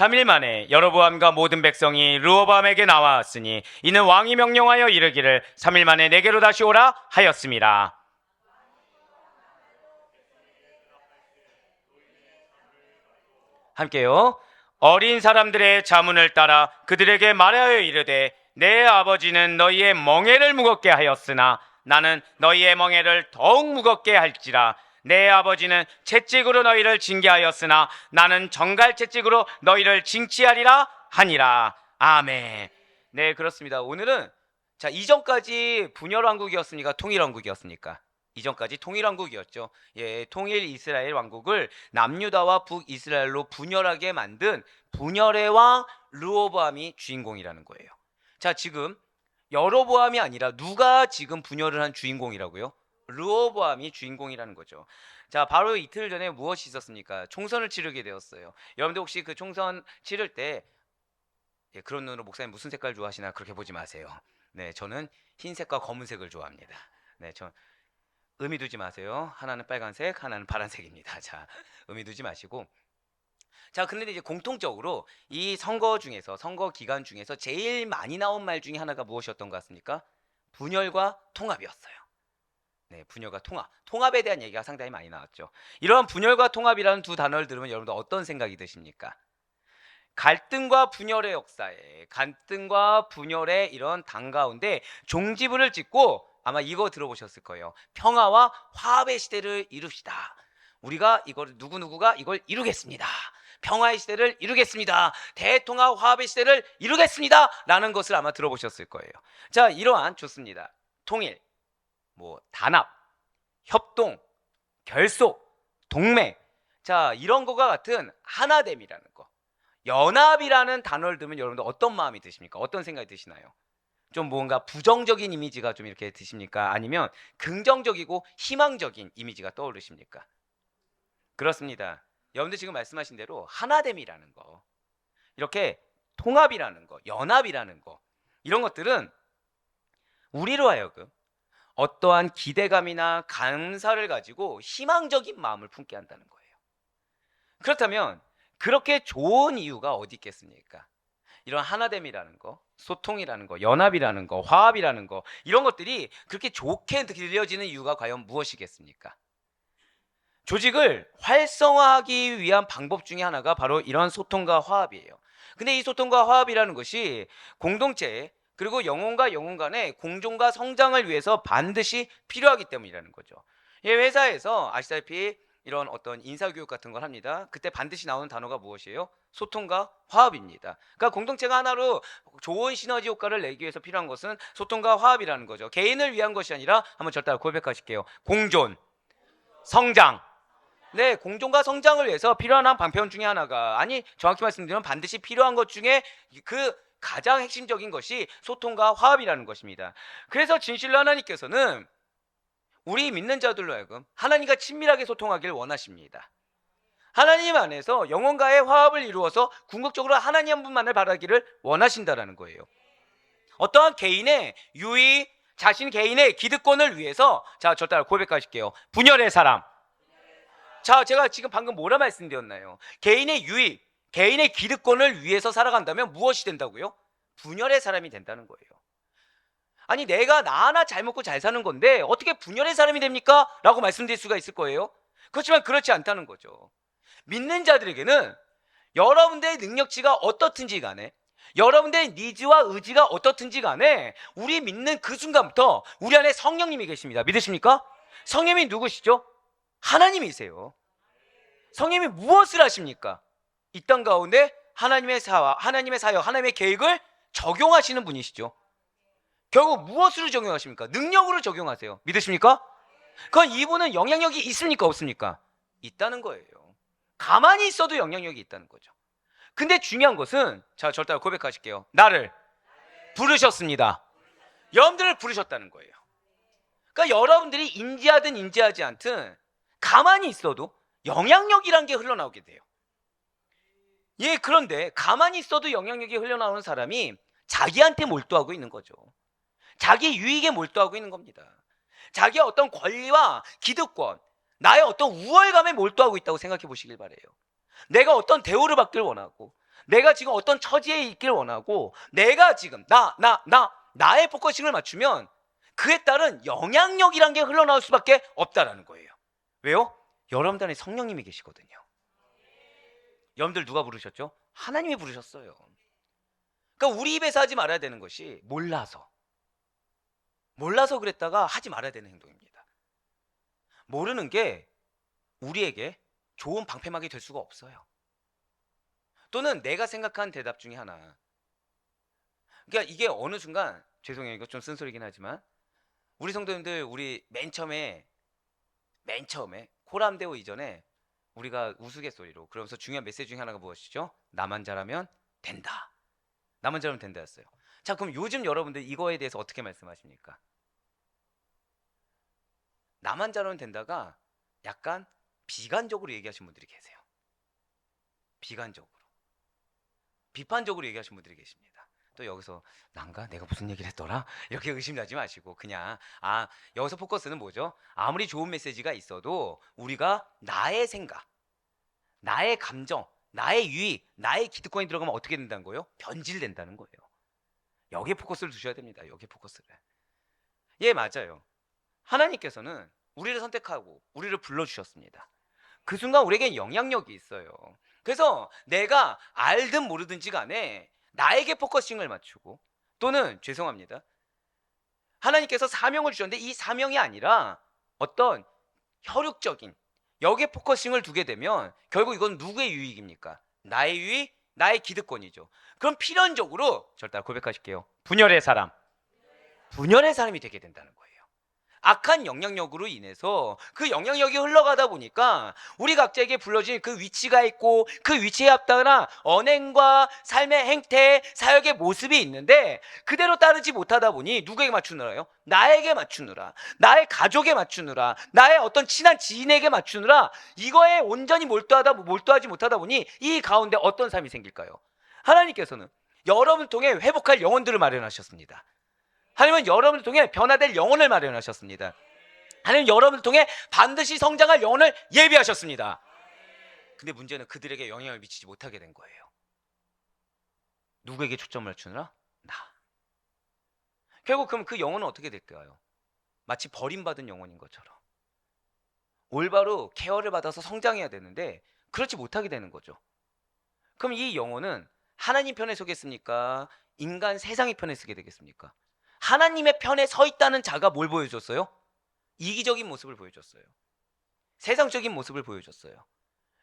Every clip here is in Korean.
3일 만에 여로보암과 모든 백성이 르호보암에게 나왔으니 이는 왕이 명령하여 이르기를 3일 만에 내게로 다시 오라 하였습니다. 함께요. 어린 사람들의 자문을 따라 그들에게 말하여 이르되 내 아버지는 너희의 멍에를 무겁게 하였으나 나는 너희의 멍에를 더욱 무겁게 할지라. 내 아버지는 채찍으로 너희를 징계하였으나 나는 정갈 채찍으로 너희를 징치하리라 하니라. 아멘. 네, 그렇습니다. 오늘은 자, 이전까지 분열왕국이었습니까? 통일왕국이었습니까? 이전까지 통일왕국이었죠. 예, 통일 이스라엘 왕국을 남유다와 북이스라엘로 분열하게 만든 분열의 왕 르호보암이 주인공이라는 거예요. 자, 지금 여로보암이 아니라 누가 지금 분열을 한 주인공이라고요? 르호보암이 주인공이라는 거죠. 자, 바로 이틀 전에 무엇이 있었습니까? 총선을 치르게 되었어요. 여러분들 혹시 그 총선 치를 때 그런 눈으로 목사님 무슨 색깔 좋아하시나 그렇게 보지 마세요. 네, 저는 흰색과 검은색을 좋아합니다. 네, 저 의미 두지 마세요. 하나는 빨간색, 하나는 파란색입니다. 자, 의미 두지 마시고. 자, 근데 이제 공통적으로 이 선거 기간 중에서 제일 많이 나온 말 중에 하나가 무엇이었던 것 같습니까? 분열과 통합이었어요. 네, 분열과 통합에 대한 얘기가 상당히 많이 나왔죠. 이런 분열과 통합이라는 두 단어를 들으면 여러분들 어떤 생각이 드십니까? 갈등과 분열의 역사에, 갈등과 분열의 이런 당 가운데 종지부를 찍고 아마 이거 들어보셨을 거예요. 평화와 화합의 시대를 이룹시다. 우리가 이걸 누구누구가 이걸 이루겠습니다. 평화의 시대를 이루겠습니다. 대통합 화합의 시대를 이루겠습니다. 라는 것을 아마 들어보셨을 거예요. 자, 이러한 좋습니다. 통일, 단합, 협동, 결속, 동맹. 자, 이런 것과 같은 하나됨이라는 거. 연합이라는 단어를 들으면 여러분들 어떤 마음이 드십니까? 어떤 생각이 드시나요? 좀 뭔가 부정적인 이미지가 좀 이렇게 드십니까? 아니면 긍정적이고 희망적인 이미지가 떠오르십니까? 그렇습니다. 여러분들 지금 말씀하신 대로 하나됨이라는 거, 이렇게 통합이라는 거, 연합이라는 거, 이런 것들은 우리로 하여금 어떠한 기대감이나 감사를 가지고 희망적인 마음을 품게 한다는 거예요. 그렇다면 그렇게 좋은 이유가 어디 있겠습니까? 이런 하나됨이라는 거, 소통이라는 거, 연합이라는 거, 화합이라는 거, 이런 것들이 그렇게 좋게 들려지는 이유가 과연 무엇이겠습니까? 조직을 활성화하기 위한 방법 중에 하나가 바로 이런 소통과 화합이에요. 근데 이 소통과 화합이라는 것이 공동체 그리고 영혼과 영혼 간의 공존과 성장을 위해서 반드시 필요하기 때문이라는 거죠. 회사에서 아시다시피 이런 어떤 인사교육 같은 걸 합니다. 그때 반드시 나오는 단어가 무엇이에요? 소통과 화합입니다. 그러니까 공동체가 하나로 좋은 시너지 효과를 내기 위해서 필요한 것은 소통과 화합이라는 거죠. 개인을 위한 것이 아니라 한번 절 따라 고백하실게요. 공존, 성장. 네, 공존과 성장을 위해서 필요한 한 방편 중에 하나가, 아니 정확히 말씀드리면 반드시 필요한 것 중에 그 가장 핵심적인 것이 소통과 화합이라는 것입니다. 그래서 진실로 하나님께서는 우리 믿는 자들로 하여금 하나님과 친밀하게 소통하기를 원하십니다. 하나님 안에서 영혼과의 화합을 이루어서 궁극적으로 하나님 한 분만을 바라기를 원하신다라는 거예요. 어떠한 개인의 유의, 자신 개인의 기득권을 위해서, 자, 저 따라 고백하실게요. 분열의 사람. 자, 제가 지금 방금 뭐라 말씀드렸나요? 개인의 유의, 개인의 기득권을 위해서 살아간다면 무엇이 된다고요? 분열의 사람이 된다는 거예요. 아니, 내가 나 하나 잘 먹고 잘 사는 건데 어떻게 분열의 사람이 됩니까? 라고 말씀드릴 수가 있을 거예요. 그렇지만 그렇지 않다는 거죠. 믿는 자들에게는 여러분들의 능력치가 어떻든지 간에, 여러분들의 니즈와 의지가 어떻든지 간에 우리 믿는 그 순간부터 우리 안에 성령님이 계십니다. 믿으십니까? 성령님이 누구시죠? 하나님이세요. 성령님이 무엇을 하십니까? 이 땅 가운데 하나님의 사역, 하나님의 계획을 적용하시는 분이시죠. 결국 무엇으로 적용하십니까? 능력으로 적용하세요. 믿으십니까? 그건 이분은 영향력이 있습니까? 없습니까? 있다는 거예요. 가만히 있어도 영향력이 있다는 거죠. 근데 중요한 것은, 자, 절 따라 고백하실게요. 나를 부르셨습니다. 여러분들을 부르셨다는 거예요. 그러니까 여러분들이 인지하든 인지하지 않든 가만히 있어도 영향력이란 게 흘러나오게 돼요. 예, 그런데 가만히 있어도 영향력이 흘러나오는 사람이 자기한테 몰두하고 있는 거죠. 자기 유익에 몰두하고 있는 겁니다. 자기의 어떤 권리와 기득권, 나의 어떤 우월감에 몰두하고 있다고 생각해 보시길 바래요. 내가 어떤 대우를 받길 원하고, 내가 지금 어떤 처지에 있길 원하고 내가 지금 나의 포커싱을 맞추면 그에 따른 영향력이란 게 흘러나올 수밖에 없다라는 거예요. 왜요? 여러분들 안에 성령님이 계시거든요. 여러분들 누가 부르셨죠? 하나님이 부르셨어요. 그러니까 우리 입에서 하지 말아야 되는 것이 몰라서 그랬다가 하지 말아야 되는 행동입니다. 모르는 게 우리에게 좋은 방패막이 될 수가 없어요. 또는 내가 생각한 대답 중에 하나. 그러니까 이게 어느 순간, 죄송해요, 이거 좀 쓴소리긴 하지만 우리 성도님들, 우리 맨 처음에 코람데오 이전에 우리가 우스갯소리로 그러면서 중요한 메시지 중에 하나가 무엇이죠? 나만 잘하면 된다. 나만 잘하면 된다였어요. 자, 그럼 요즘 여러분들 이거에 대해서 어떻게 말씀하십니까? 나만 잘하면 된다가 약간 비관적으로 얘기하시는 분들이 계세요. 비관적으로, 비판적으로 얘기하시는 분들이 계십니다. 또 여기서 난가? 내가 무슨 얘기를 했더라? 이렇게 의심하지 마시고 그냥 여기서 포커스는 뭐죠? 아무리 좋은 메시지가 있어도 우리가 나의 생각, 나의 감정, 나의 유익, 나의 기득권이 들어가면 어떻게 된다는 거예요? 변질된다는 거예요. 여기에 포커스를 두셔야 됩니다. 여기에 포커스를. 예, 맞아요. 하나님께서는 우리를 선택하고 우리를 불러주셨습니다. 그 순간 우리에게 영향력이 있어요. 그래서 내가 알든 모르든지 간에 나에게 포커싱을 맞추고, 또는 죄송합니다, 하나님께서 사명을 주셨는데 이 사명이 아니라 어떤 혈육적인 여기에 포커싱을 두게 되면 결국 이건 누구의 유익입니까? 나의 유익, 나의 기득권이죠. 그럼 필연적으로 저를 따라 고백하실게요. 분열의 사람이 되게 된다는 거예요. 악한 영향력으로 인해서 그 영향력이 흘러가다 보니까 우리 각자에게 불러진 그 위치가 있고 그 위치에 합당한 언행과 삶의 행태, 사역의 모습이 있는데 그대로 따르지 못하다 보니 누구에게 맞추느라요? 나에게 맞추느라, 나의 가족에 맞추느라, 나의 어떤 친한 지인에게 맞추느라 이거에 온전히 몰두하지 못하다 보니 이 가운데 어떤 삶이 생길까요? 하나님께서는 여러분을 통해 회복할 영혼들을 마련하셨습니다. 하나님은 여러분을 통해 변화될 영혼을 마련하셨습니다. 하나님은 여러분을 통해 반드시 성장할 영혼을 예비하셨습니다. 근데 문제는 그들에게 영향을 미치지 못하게 된 거예요. 누구에게 초점을 맞추느라? 나. 결국 그럼 그 영혼은 어떻게 될까요? 마치 버림받은 영혼인 것처럼 올바로 케어를 받아서 성장해야 되는데 그렇지 못하게 되는 거죠. 그럼 이 영혼은 하나님 편에 서겠습니까? 인간 세상의 편에 서게 되겠습니까? 하나님의 편에 서 있다는 자가 뭘 보여줬어요? 이기적인 모습을 보여줬어요. 세상적인 모습을 보여줬어요.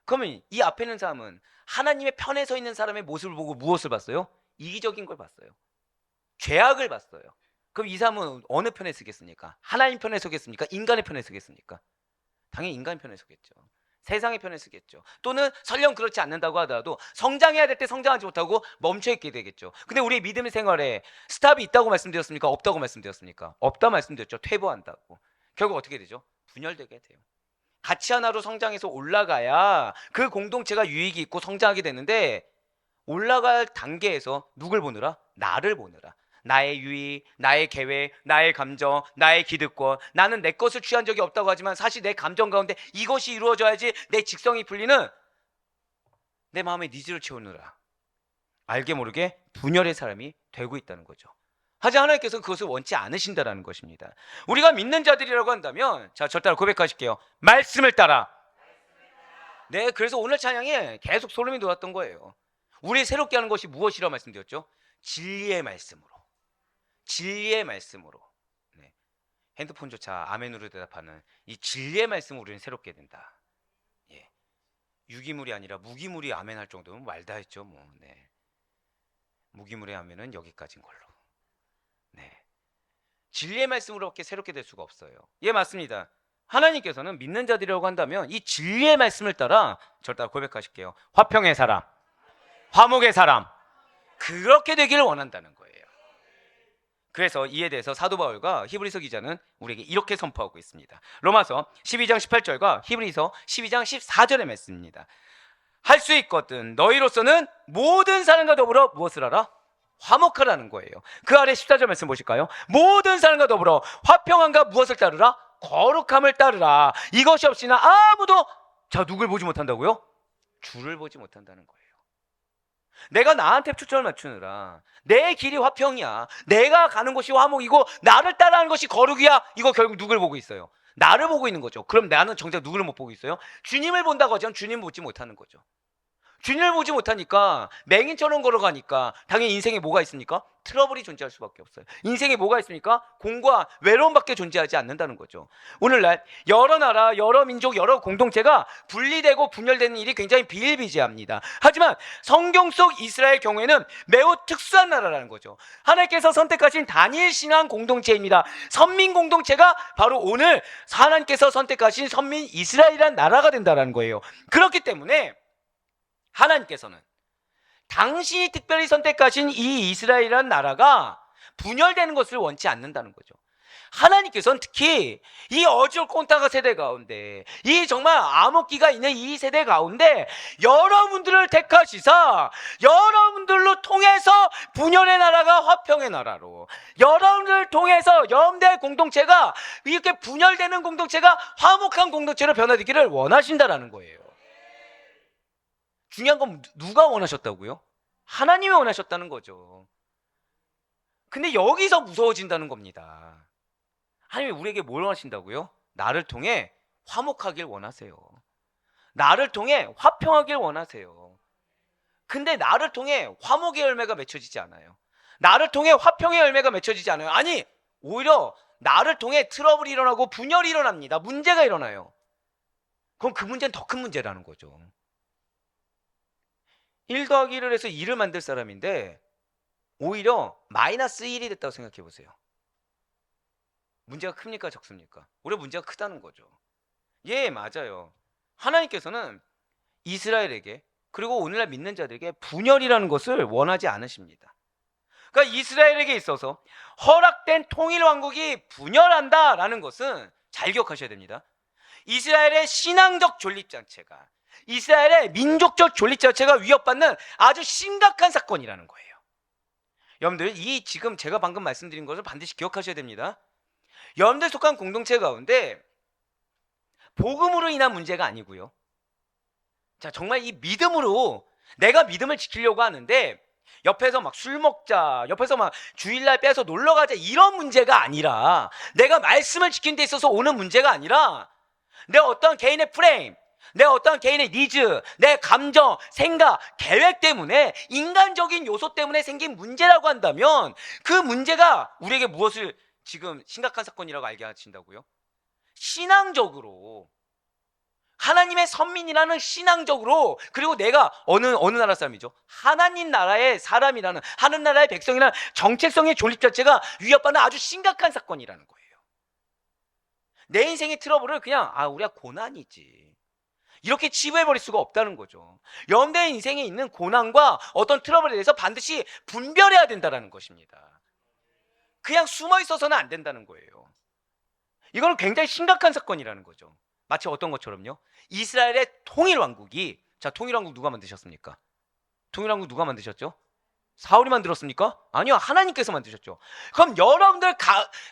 그러면 이 앞에 있는 사람은 하나님의 편에 서 있는 사람의 모습을 보고 무엇을 봤어요? 이기적인 걸 봤어요. 죄악을 봤어요. 그럼 이 사람은 어느 편에 서겠습니까? 하나님 편에 서겠습니까? 인간의 편에 서겠습니까? 당연히 인간 편에 서겠죠. 세상의 편에 서겠죠. 또는 설령 그렇지 않는다고 하더라도 성장해야 될 때 성장하지 못하고 멈춰있게 되겠죠. 근데 우리 믿음의 생활에 스탑이 있다고 말씀드렸습니까? 없다고 말씀드렸습니까? 없다 말씀드렸죠. 퇴보한다고. 결국 어떻게 되죠? 분열되게 돼요. 같이 하나로 성장해서 올라가야 그 공동체가 유익이 있고 성장하게 되는데 올라갈 단계에서 누굴 보느라? 나를 보느라. 나의 유익, 나의 계획, 나의 감정, 나의 기득권, 나는 내 것을 취한 적이 없다고 하지만 사실 내 감정 가운데 이것이 이루어져야지 내 직성이 풀리는 내 마음의 니즈를 채우느라 알게 모르게 분열의 사람이 되고 있다는 거죠. 하지만 하나님께서는 그것을 원치 않으신다라는 것입니다. 우리가 믿는 자들이라고 한다면, 자, 저 따라 고백하실게요. 말씀을 따라. 네, 그래서 오늘 찬양에 계속 소름이 돋았던 거예요. 우리 새롭게 하는 것이 무엇이라고 말씀드렸죠? 진리의 말씀으로. 진리의 말씀으로. 네. 핸드폰조차 아멘으로 대답하는 이 진리의 말씀으로 우리는 새롭게 된다. 예. 유기물이 아니라 무기물이 아멘할 정도면 말다 했죠. 뭐. 네. 무기물의 아멘은 여기까지인 걸로. 네. 진리의 말씀으로밖에 새롭게 될 수가 없어요. 예, 맞습니다. 하나님께서는 믿는 자들이라고 한다면 이 진리의 말씀을 따라 저를 따라 고백하실게요. 화평의 사람, 화목의 사람, 그렇게 되기를 원한다는 거예요. 그래서 이에 대해서 사도 바울과 히브리서 기자는 우리에게 이렇게 선포하고 있습니다. 로마서 12장 18절과 히브리서 12장 14절의 말씀입니다. 할 수 있거든 너희로서는 모든 사람과 더불어 무엇을 하라? 화목하라는 거예요. 그 아래 14절 말씀 보실까요? 모든 사람과 더불어 화평함과 무엇을 따르라? 거룩함을 따르라. 이것이 없이는 아무도, 자, 누굴 보지 못한다고요? 주를 보지 못한다는 거예요. 내가 나한테 초점을 맞추느라 내 길이 화평이야, 내가 가는 곳이 화목이고 나를 따라하는 것이 거룩이야, 이거 결국 누굴 보고 있어요? 나를 보고 있는 거죠. 그럼 나는 정작 누구를 못 보고 있어요? 주님을 본다고 하지만 주님을 보지 못하는 거죠. 주님을 보지 못하니까 맹인처럼 걸어가니까 당연히 인생에 뭐가 있습니까? 트러블이 존재할 수밖에 없어요. 인생에 뭐가 있습니까? 공과 외로움밖에 존재하지 않는다는 거죠. 오늘날 여러 나라, 여러 민족, 여러 공동체가 분리되고 분열되는 일이 굉장히 비일비재합니다. 하지만 성경 속 이스라엘 경우에는 매우 특수한 나라라는 거죠. 하나님께서 선택하신 단일 신앙 공동체입니다. 선민 공동체가 바로 오늘 하나님께서 선택하신 선민 이스라엘이라는 나라가 된다는 거예요. 그렇기 때문에 하나님께서는 당신이 특별히 선택하신 이 이스라엘이라는 나라가 분열되는 것을 원치 않는다는 거죠. 하나님께서는 특히 이 어질콘타가 세대 가운데, 이 정말 암흑기가 있는 이 세대 가운데 여러분들을 택하시사 여러분들로 통해서 분열의 나라가 화평의 나라로, 여러분들을 통해서 여러분들의 공동체가 이렇게 분열되는 공동체가 화목한 공동체로 변화되기를 원하신다라는 거예요. 중요한 건 누가 원하셨다고요? 하나님이 원하셨다는 거죠. 근데 여기서 무서워진다는 겁니다. 하나님이 우리에게 뭘 원하신다고요? 나를 통해 화목하길 원하세요. 나를 통해 화평하길 원하세요. 근데 나를 통해 화목의 열매가 맺혀지지 않아요. 나를 통해 화평의 열매가 맺혀지지 않아요. 아니, 오히려 나를 통해 트러블이 일어나고 분열이 일어납니다. 문제가 일어나요. 그럼 그 문제는 더 큰 문제라는 거죠. 1 더하기 1을 해서 2를 만들 사람인데 오히려 마이너스 1이 됐다고 생각해 보세요. 문제가 큽니까 적습니까? 오히려 문제가 크다는 거죠. 예, 맞아요. 하나님께서는 이스라엘에게, 그리고 오늘날 믿는 자들에게 분열이라는 것을 원하지 않으십니다. 그러니까 이스라엘에게 있어서 허락된 통일 왕국이 분열한다라는 것은 잘 기억하셔야 됩니다. 이스라엘의 신앙적 존립 자체가, 이스라엘의 민족적 존립 자체가 위협받는 아주 심각한 사건이라는 거예요. 여러분들, 이 지금 제가 방금 말씀드린 것을 반드시 기억하셔야 됩니다. 여러분들 속한 공동체 가운데 복음으로 인한 문제가 아니고요. 자, 정말 이 믿음으로 내가 믿음을 지키려고 하는데 옆에서 막 술 먹자, 옆에서 막 주일날 빼서 놀러 가자, 이런 문제가 아니라, 내가 말씀을 지키는 데 있어서 오는 문제가 아니라, 내 어떤 개인의 프레임, 내 어떤 개인의 니즈, 내 감정, 생각, 계획 때문에, 인간적인 요소 때문에 생긴 문제라고 한다면 그 문제가 우리에게 무엇을 지금 심각한 사건이라고 알게 하신다고요? 신앙적으로, 하나님의 선민이라는 신앙적으로, 그리고 내가 어느 나라 사람이죠? 하나님 나라의 사람이라는, 하나님 나라의 백성이라는 정체성의 존립 자체가 위협받는 아주 심각한 사건이라는 거예요. 내 인생의 트러블을 그냥 우리가 고난이지, 이렇게 치부해버릴 수가 없다는 거죠. 여러분들의 인생에 있는 고난과 어떤 트러블에 대해서 반드시 분별해야 된다는 것입니다. 그냥 숨어 있어서는 안 된다는 거예요. 이거는 굉장히 심각한 사건이라는 거죠. 마치 어떤 것처럼요? 이스라엘의 통일왕국이, 자, 통일왕국 누가 만드셨습니까? 통일왕국 누가 만드셨죠? 사울이 만들었습니까? 아니요, 하나님께서 만드셨죠. 그럼 여러분들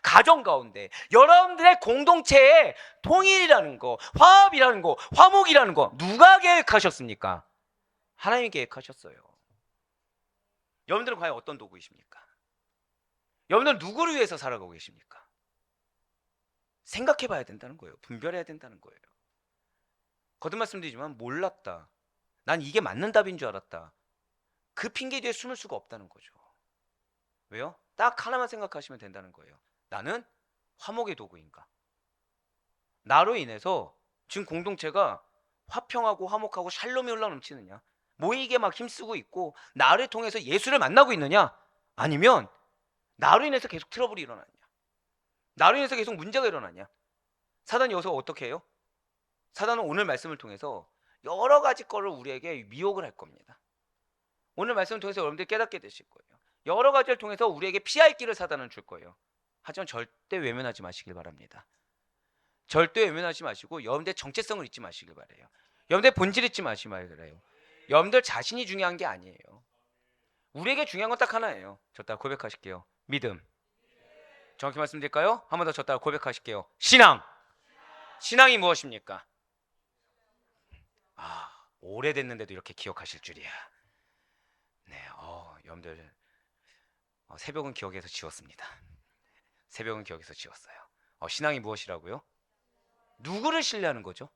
가정 가운데, 여러분들의 공동체의 통일이라는 거, 화합이라는 거, 화목이라는 거 누가 계획하셨습니까? 하나님이 계획하셨어요. 여러분들은 과연 어떤 도구이십니까? 여러분들은 누구를 위해서 살아가고 계십니까? 생각해 봐야 된다는 거예요. 분별해야 된다는 거예요. 거듭 말씀드리지만, 몰랐다, 난 이게 맞는 답인 줄 알았다, 그 핑계 뒤에 숨을 수가 없다는 거죠. 왜요? 딱 하나만 생각하시면 된다는 거예요. 나는 화목의 도구인가? 나로 인해서 지금 공동체가 화평하고 화목하고 샬롬이 흘러넘치느냐? 모이게 막 힘쓰고 있고 나를 통해서 예수를 만나고 있느냐? 아니면 나로 인해서 계속 트러블이 일어나냐? 나로 인해서 계속 문제가 일어나냐? 사단이 여기서 어떻게 해요? 사단은 오늘 말씀을 통해서 여러 가지 거를 우리에게 미혹을 할 겁니다. 오늘 말씀을 통해서 여러분들이 깨닫게 되실 거예요. 여러 가지를 통해서 우리에게 피할 길을 사단은 줄 거예요. 하지만 절대 외면하지 마시길 바랍니다. 절대 외면하지 마시고 여러분들의 정체성을 잊지 마시길 바라요. 여러분들의 본질 잊지 마시길 바라요. 여러분들 자신이 중요한 게 아니에요. 우리에게 중요한 건 딱 하나예요. 저 따라 고백하실게요. 믿음. 정확히 말씀드릴까요? 한 번 더 저 따라 고백하실게요. 신앙. 신앙이 무엇입니까? 오래됐는데도 이렇게 기억하실 줄이야. 여러분들 새벽은 기억에서 지웠습니다. 새벽은 기억에서 지웠어요. 신앙이 무엇이라고요? 누구를 신뢰하는 거죠?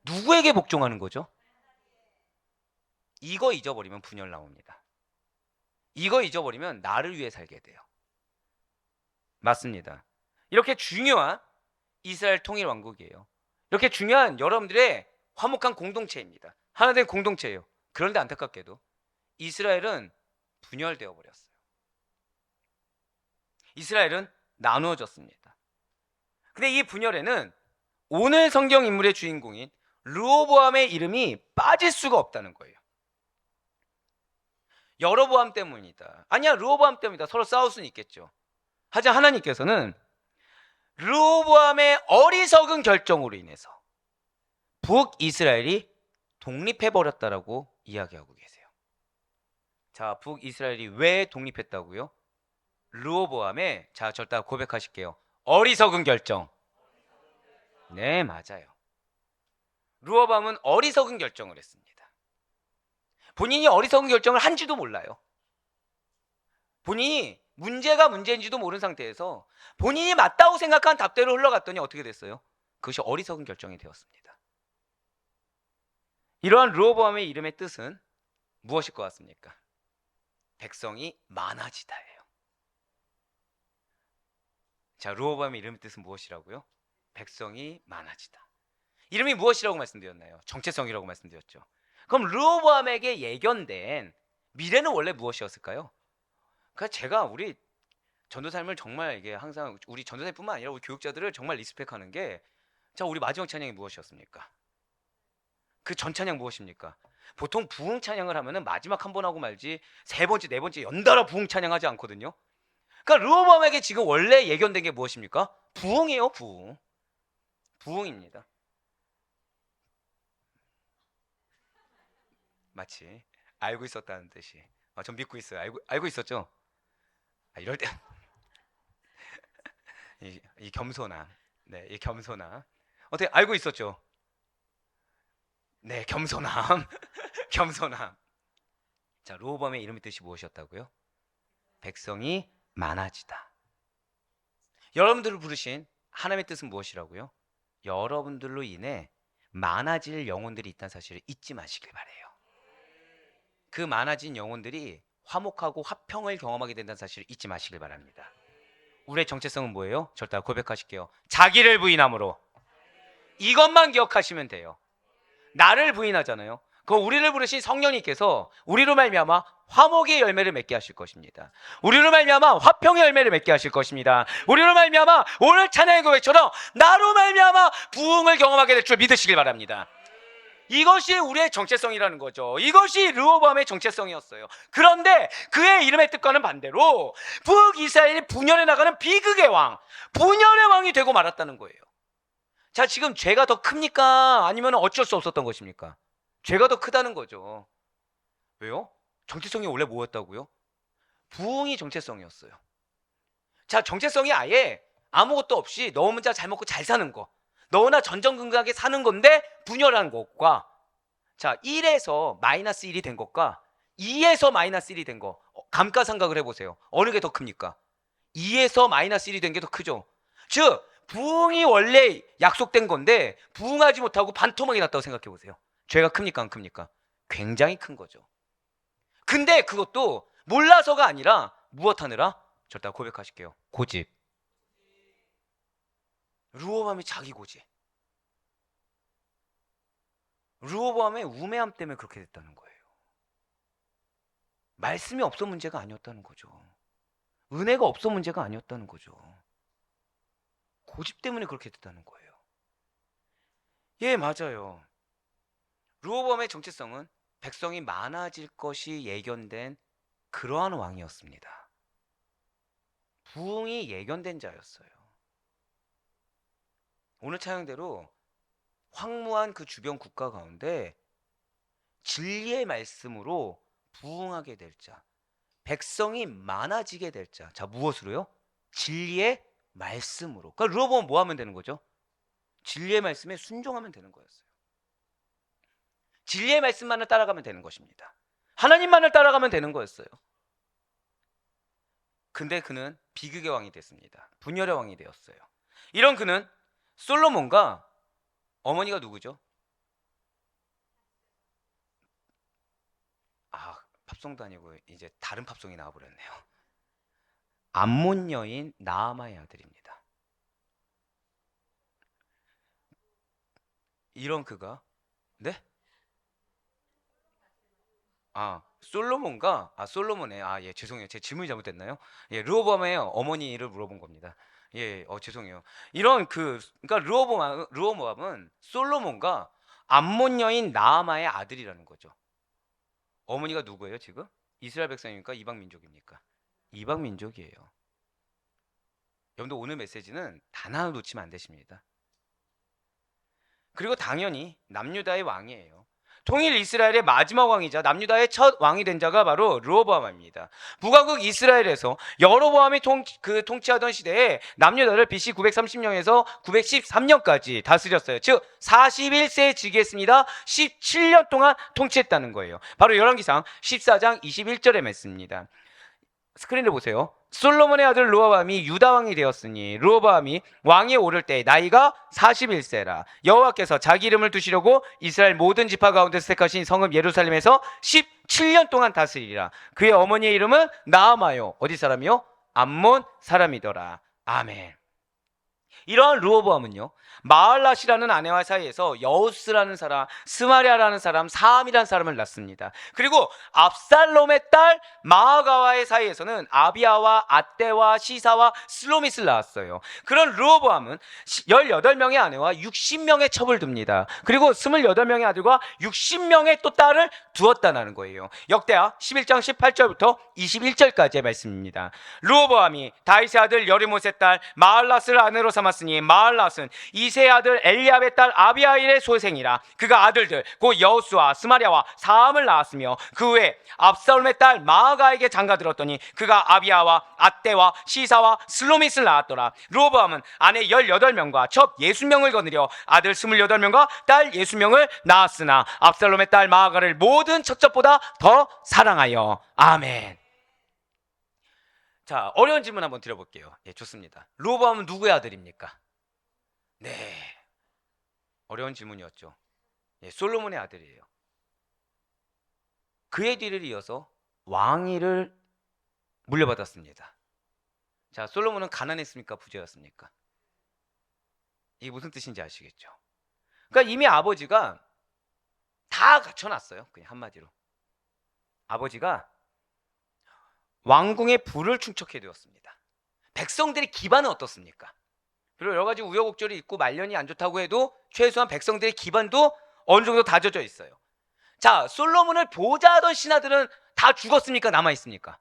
누구에게 복종하는 거죠? 이거 잊어버리면 분열 나옵니다. 이거 잊어버리면 나를 위해 살게 돼요. 맞습니다. 이렇게 중요한 이스라엘 통일 왕국이에요. 이렇게 중요한 여러분들의 화목한 공동체입니다. 하나 된 공동체예요. 그런데 안타깝게도 이스라엘은 분열되어 버렸어요. 이스라엘은 나누어졌습니다. 근데 이 분열에는 오늘 성경 인물의 주인공인 르호보암의 이름이 빠질 수가 없다는 거예요. 여로보암 때문이다. 아니야, 르호보암 때문이다. 서로 싸울 수는 있겠죠. 하지만 하나님께서는 르호보암의 어리석은 결정으로 인해서 북이스라엘이 독립해버렸다라고 이야기하고 계세요. 자, 북이스라엘이 왜 독립했다고요? 르호보암의, 자, 절대 고백하실게요. 어리석은 결정. 네, 맞아요. 르호보암은 어리석은 결정을 했습니다. 본인이 어리석은 결정을 한지도 몰라요. 본인이 문제가 문제인지도 모르는 상태에서 본인이 맞다고 생각한 답대로 흘러갔더니 어떻게 됐어요? 그것이 어리석은 결정이 되었습니다. 이러한 르호보암의 이름의 뜻은 무엇일 것 같습니까? 백성이 많아지다예요. 자, 르호보암의 이름의 뜻은 무엇이라고요? 백성이 많아지다. 이름이 무엇이라고 말씀드렸나요? 정체성이라고 말씀드렸죠. 그럼 르호보암에게 예견된 미래는 원래 무엇이었을까요? 그러니까 제가 우리 전도사님을 정말 이게 항상 우리 전도사님뿐만 아니라 우리 교육자들을 정말 리스펙하는 게, 자, 우리 마지막 찬양이 무엇이었습니까? 그 전 찬양 무엇입니까? 보통 부흥 찬양을 하면은 마지막 한 번 하고 말지 세 번째, 네 번째 연달아 부흥 찬양하지 않거든요. 그러니까 르호보암에게 지금 원래 예견된 게 무엇입니까? 부흥이에요, 부흥. 부흥입니다. 마치 알고 있었다는 뜻이. 전 믿고 있어요. 알고 있었죠? 이럴 때 이 겸손함. 네, 이 겸손함. 어떻게 알고 있었죠? 네, 겸손함. 겸손함. 자, 르호보암의 이름의 뜻이 무엇이었다고요? 백성이 많아지다. 여러분들을 부르신 하나님의 뜻은 무엇이라고요? 여러분들로 인해 많아질 영혼들이 있다는 사실을 잊지 마시길 바래요. 그 많아진 영혼들이 화목하고 화평을 경험하게 된다는 사실을 잊지 마시길 바랍니다. 우리의 정체성은 뭐예요? 절대 고백하실게요. 자기를 부인함으로. 이것만 기억하시면 돼요. 나를 부인하잖아요. 그 우리를 부르신 성령님께서 우리로 말미암아 화목의 열매를 맺게 하실 것입니다. 우리로 말미암아 화평의 열매를 맺게 하실 것입니다. 우리로 말미암아 오늘 찬양의 고백처럼 나로 말미암아 부흥을 경험하게 될 줄 믿으시길 바랍니다. 이것이 우리의 정체성이라는 거죠. 이것이 르호보암의 정체성이었어요. 그런데 그의 이름의 뜻과는 반대로 북이스라엘이 분열해 나가는 비극의 왕, 분열의 왕이 되고 말았다는 거예요. 자, 지금 죄가 더 큽니까? 아니면 어쩔 수 없었던 것입니까? 죄가 더 크다는 거죠. 왜요? 정체성이 원래 뭐였다고요? 부흥이 정체성이었어요. 자, 정체성이 아예 아무것도 없이 너 혼자 잘 먹고 잘 사는 거, 너나 전전긍긍하게 사는 건데 분열한 것과, 자, 1에서 마이너스 1이 된 것과 2에서 마이너스 1이 된 거, 감가상각을 해보세요. 어느 게 더 큽니까? 2에서 마이너스 1이 된 게 더 크죠. 즉 부흥이 원래 약속된 건데 부흥하지 못하고 반토막이 났다고 생각해 보세요. 죄가 큽니까, 안 큽니까? 굉장히 큰 거죠. 근데 그것도 몰라서가 아니라 무엇하느라? 절대 고백하실게요. 고집. 르호보암이 자기 고집. 르호보암의 우매함 때문에 그렇게 됐다는 거예요. 말씀이 없어 문제가 아니었다는 거죠. 은혜가 없어 문제가 아니었다는 거죠. 고집 때문에 그렇게 됐다는 거예요. 예, 맞아요. 르호보암의 정체성은 백성이 많아질 것이 예견된 그러한 왕이었습니다. 부흥이 예견된 자였어요. 오늘 찬양대로 황무한 그 주변 국가 가운데 진리의 말씀으로 부흥하게 될 자, 백성이 많아지게 될 자. 자, 무엇으로요? 진리의 말씀으로. 그러니까 르호보암은 뭐 하면 되는 거죠? 진리의 말씀에 순종하면 되는 거였어요. 진리의 말씀만을 따라가면 되는 것입니다. 하나님만을 따라가면 되는 거였어요. 근데 그는 비극의 왕이 됐습니다. 분열의 왕이 되었어요. 이런 그는 솔로몬과 어머니가 누구죠? 팝송도 아니고 이제 다른 팝송이 나와버렸네요. 암몬 여인 나아마의 아들입니다. 이런 그가 네? 솔로몬의 예, 죄송해요. 제 질문이 잘못됐나요? 예, 르호보암의 어머니를 물어본 겁니다. 예, 죄송해요. 이런 그러니까 르호보암은 솔로몬과 암몬 여인 나아마의 아들이라는 거죠. 어머니가 누구예요, 지금? 이스라엘 백성입니까? 이방 민족입니까? 이방 민족이에요. 여러분들 오늘 메시지는 단 하나 놓치면 안 되십니다. 그리고 당연히 남유다의 왕이에요. 통일 이스라엘의 마지막 왕이자 남유다의 첫 왕이 된 자가 바로 르호보암입니다. 북왕국 이스라엘에서 여로보암이 통치하던 시대에 남유다를 BC 930년에서 913년까지 다스렸어요. 즉 41세에 즉위했습니다. 17년 동안 통치했다는 거예요. 바로 열왕기상 14장 21절의 말씀입니다. 스크린을 보세요. 솔로몬의 아들 르호보암이 유다 왕이 되었으니 르호보암이 왕위에 오를 때 나이가 41세라. 여호와께서 자기 이름을 두시려고 이스라엘 모든 지파 가운데서 택하신 성읍 예루살렘에서 17년 동안 다스리라. 그의 어머니의 이름은 나아마요. 어디 사람이요? 암몬 사람이더라. 아멘. 이러한 르호보암은요, 마할랏이라는 아내와 사이에서 여우스라는 사람, 스마리아라는 사람, 사암이라는 사람을 낳습니다. 그리고 압살롬의 딸 마아가와의 사이에서는 아비아와 아떼와 시사와 슬로밋을 낳았어요. 그런 르호보암은 18명의 아내와 60명의 첩을 둡니다. 그리고 28명의 아들과 60명의 또 딸을 두었다는 거예요. 역대하 11장 18절부터 21절까지의 말씀입니다. 르호보암이 다윗의 아들 여리못의 딸 마할랏을 아내로 삼았으니 마할랏은 이세의 아들 엘리압의 딸 아비아일의 소생이라. 그가 아들들 곧 여우스와 스마리아와 사암을 낳았으며 그 후에 압살롬의 딸 마아가에게 장가들었더니 그가 아비아와 아떼와 시사와 슬로밋을 낳았더라. 르호보암은 아내 18명과 첩 60명을 거느려 아들 28명과 딸 60명을 낳았으나 압살롬의 딸 마아가를 모든 첩첩보다 더 사랑하여. 아멘. 자, 어려운 질문 한번 드려볼게요. 예, 좋습니다. 르호보암은 누구의 아들입니까? 네, 어려운 질문이었죠. 예, 솔로몬의 아들이에요. 그의 뒤를 이어서 왕위를 물려받았습니다. 자, 솔로몬은 가난했습니까? 부자였습니까? 이게 무슨 뜻인지 아시겠죠? 그러니까 이미 아버지가 다 갖춰놨어요. 그냥 한마디로 아버지가 왕궁의 부를 충족해 두었습니다. 백성들의 기반은 어떻습니까? 그리고 여러 가지 우여곡절이 있고 말년이 안 좋다고 해도 최소한 백성들의 기반도 어느 정도 다져져 있어요. 자, 솔로몬을 보좌하던 신하들은 다 죽었습니까? 남아 있습니까?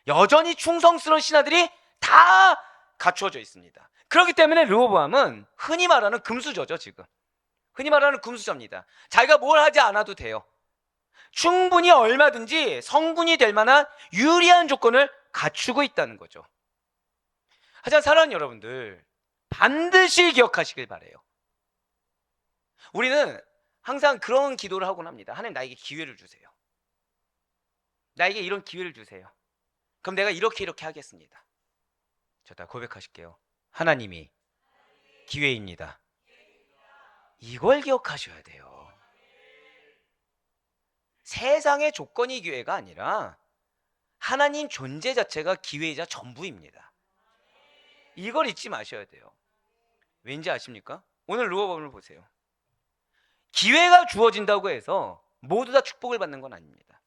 여전히 충성스러운 신하들이 다 갖추어져 있습니다. 그렇기 때문에 르호보암은 흔히 말하는 금수저죠. 지금 흔히 말하는 금수저입니다. 자기가 뭘 하지 않아도 돼요. 충분히 얼마든지 성군이 될 만한 유리한 조건을 갖추고 있다는 거죠. 하지만 사랑하는 여러분들, 반드시 기억하시길 바라요. 우리는 항상 그런 기도를 하곤 합니다. 하나님, 나에게 기회를 주세요. 나에게 이런 기회를 주세요. 그럼 내가 이렇게 하겠습니다. 저 다 고백하실게요. 하나님이 기회입니다. 이걸 기억하셔야 돼요. 세상의 조건이 기회가 아니라 하나님 존재 자체가 기회이자 전부입니다. 이걸 잊지 마셔야 돼요. 왠지 아십니까? 오늘 르호보암을 보세요. 기회가 주어진다고 해서 모두 다 축복을 받는 건 아닙니다.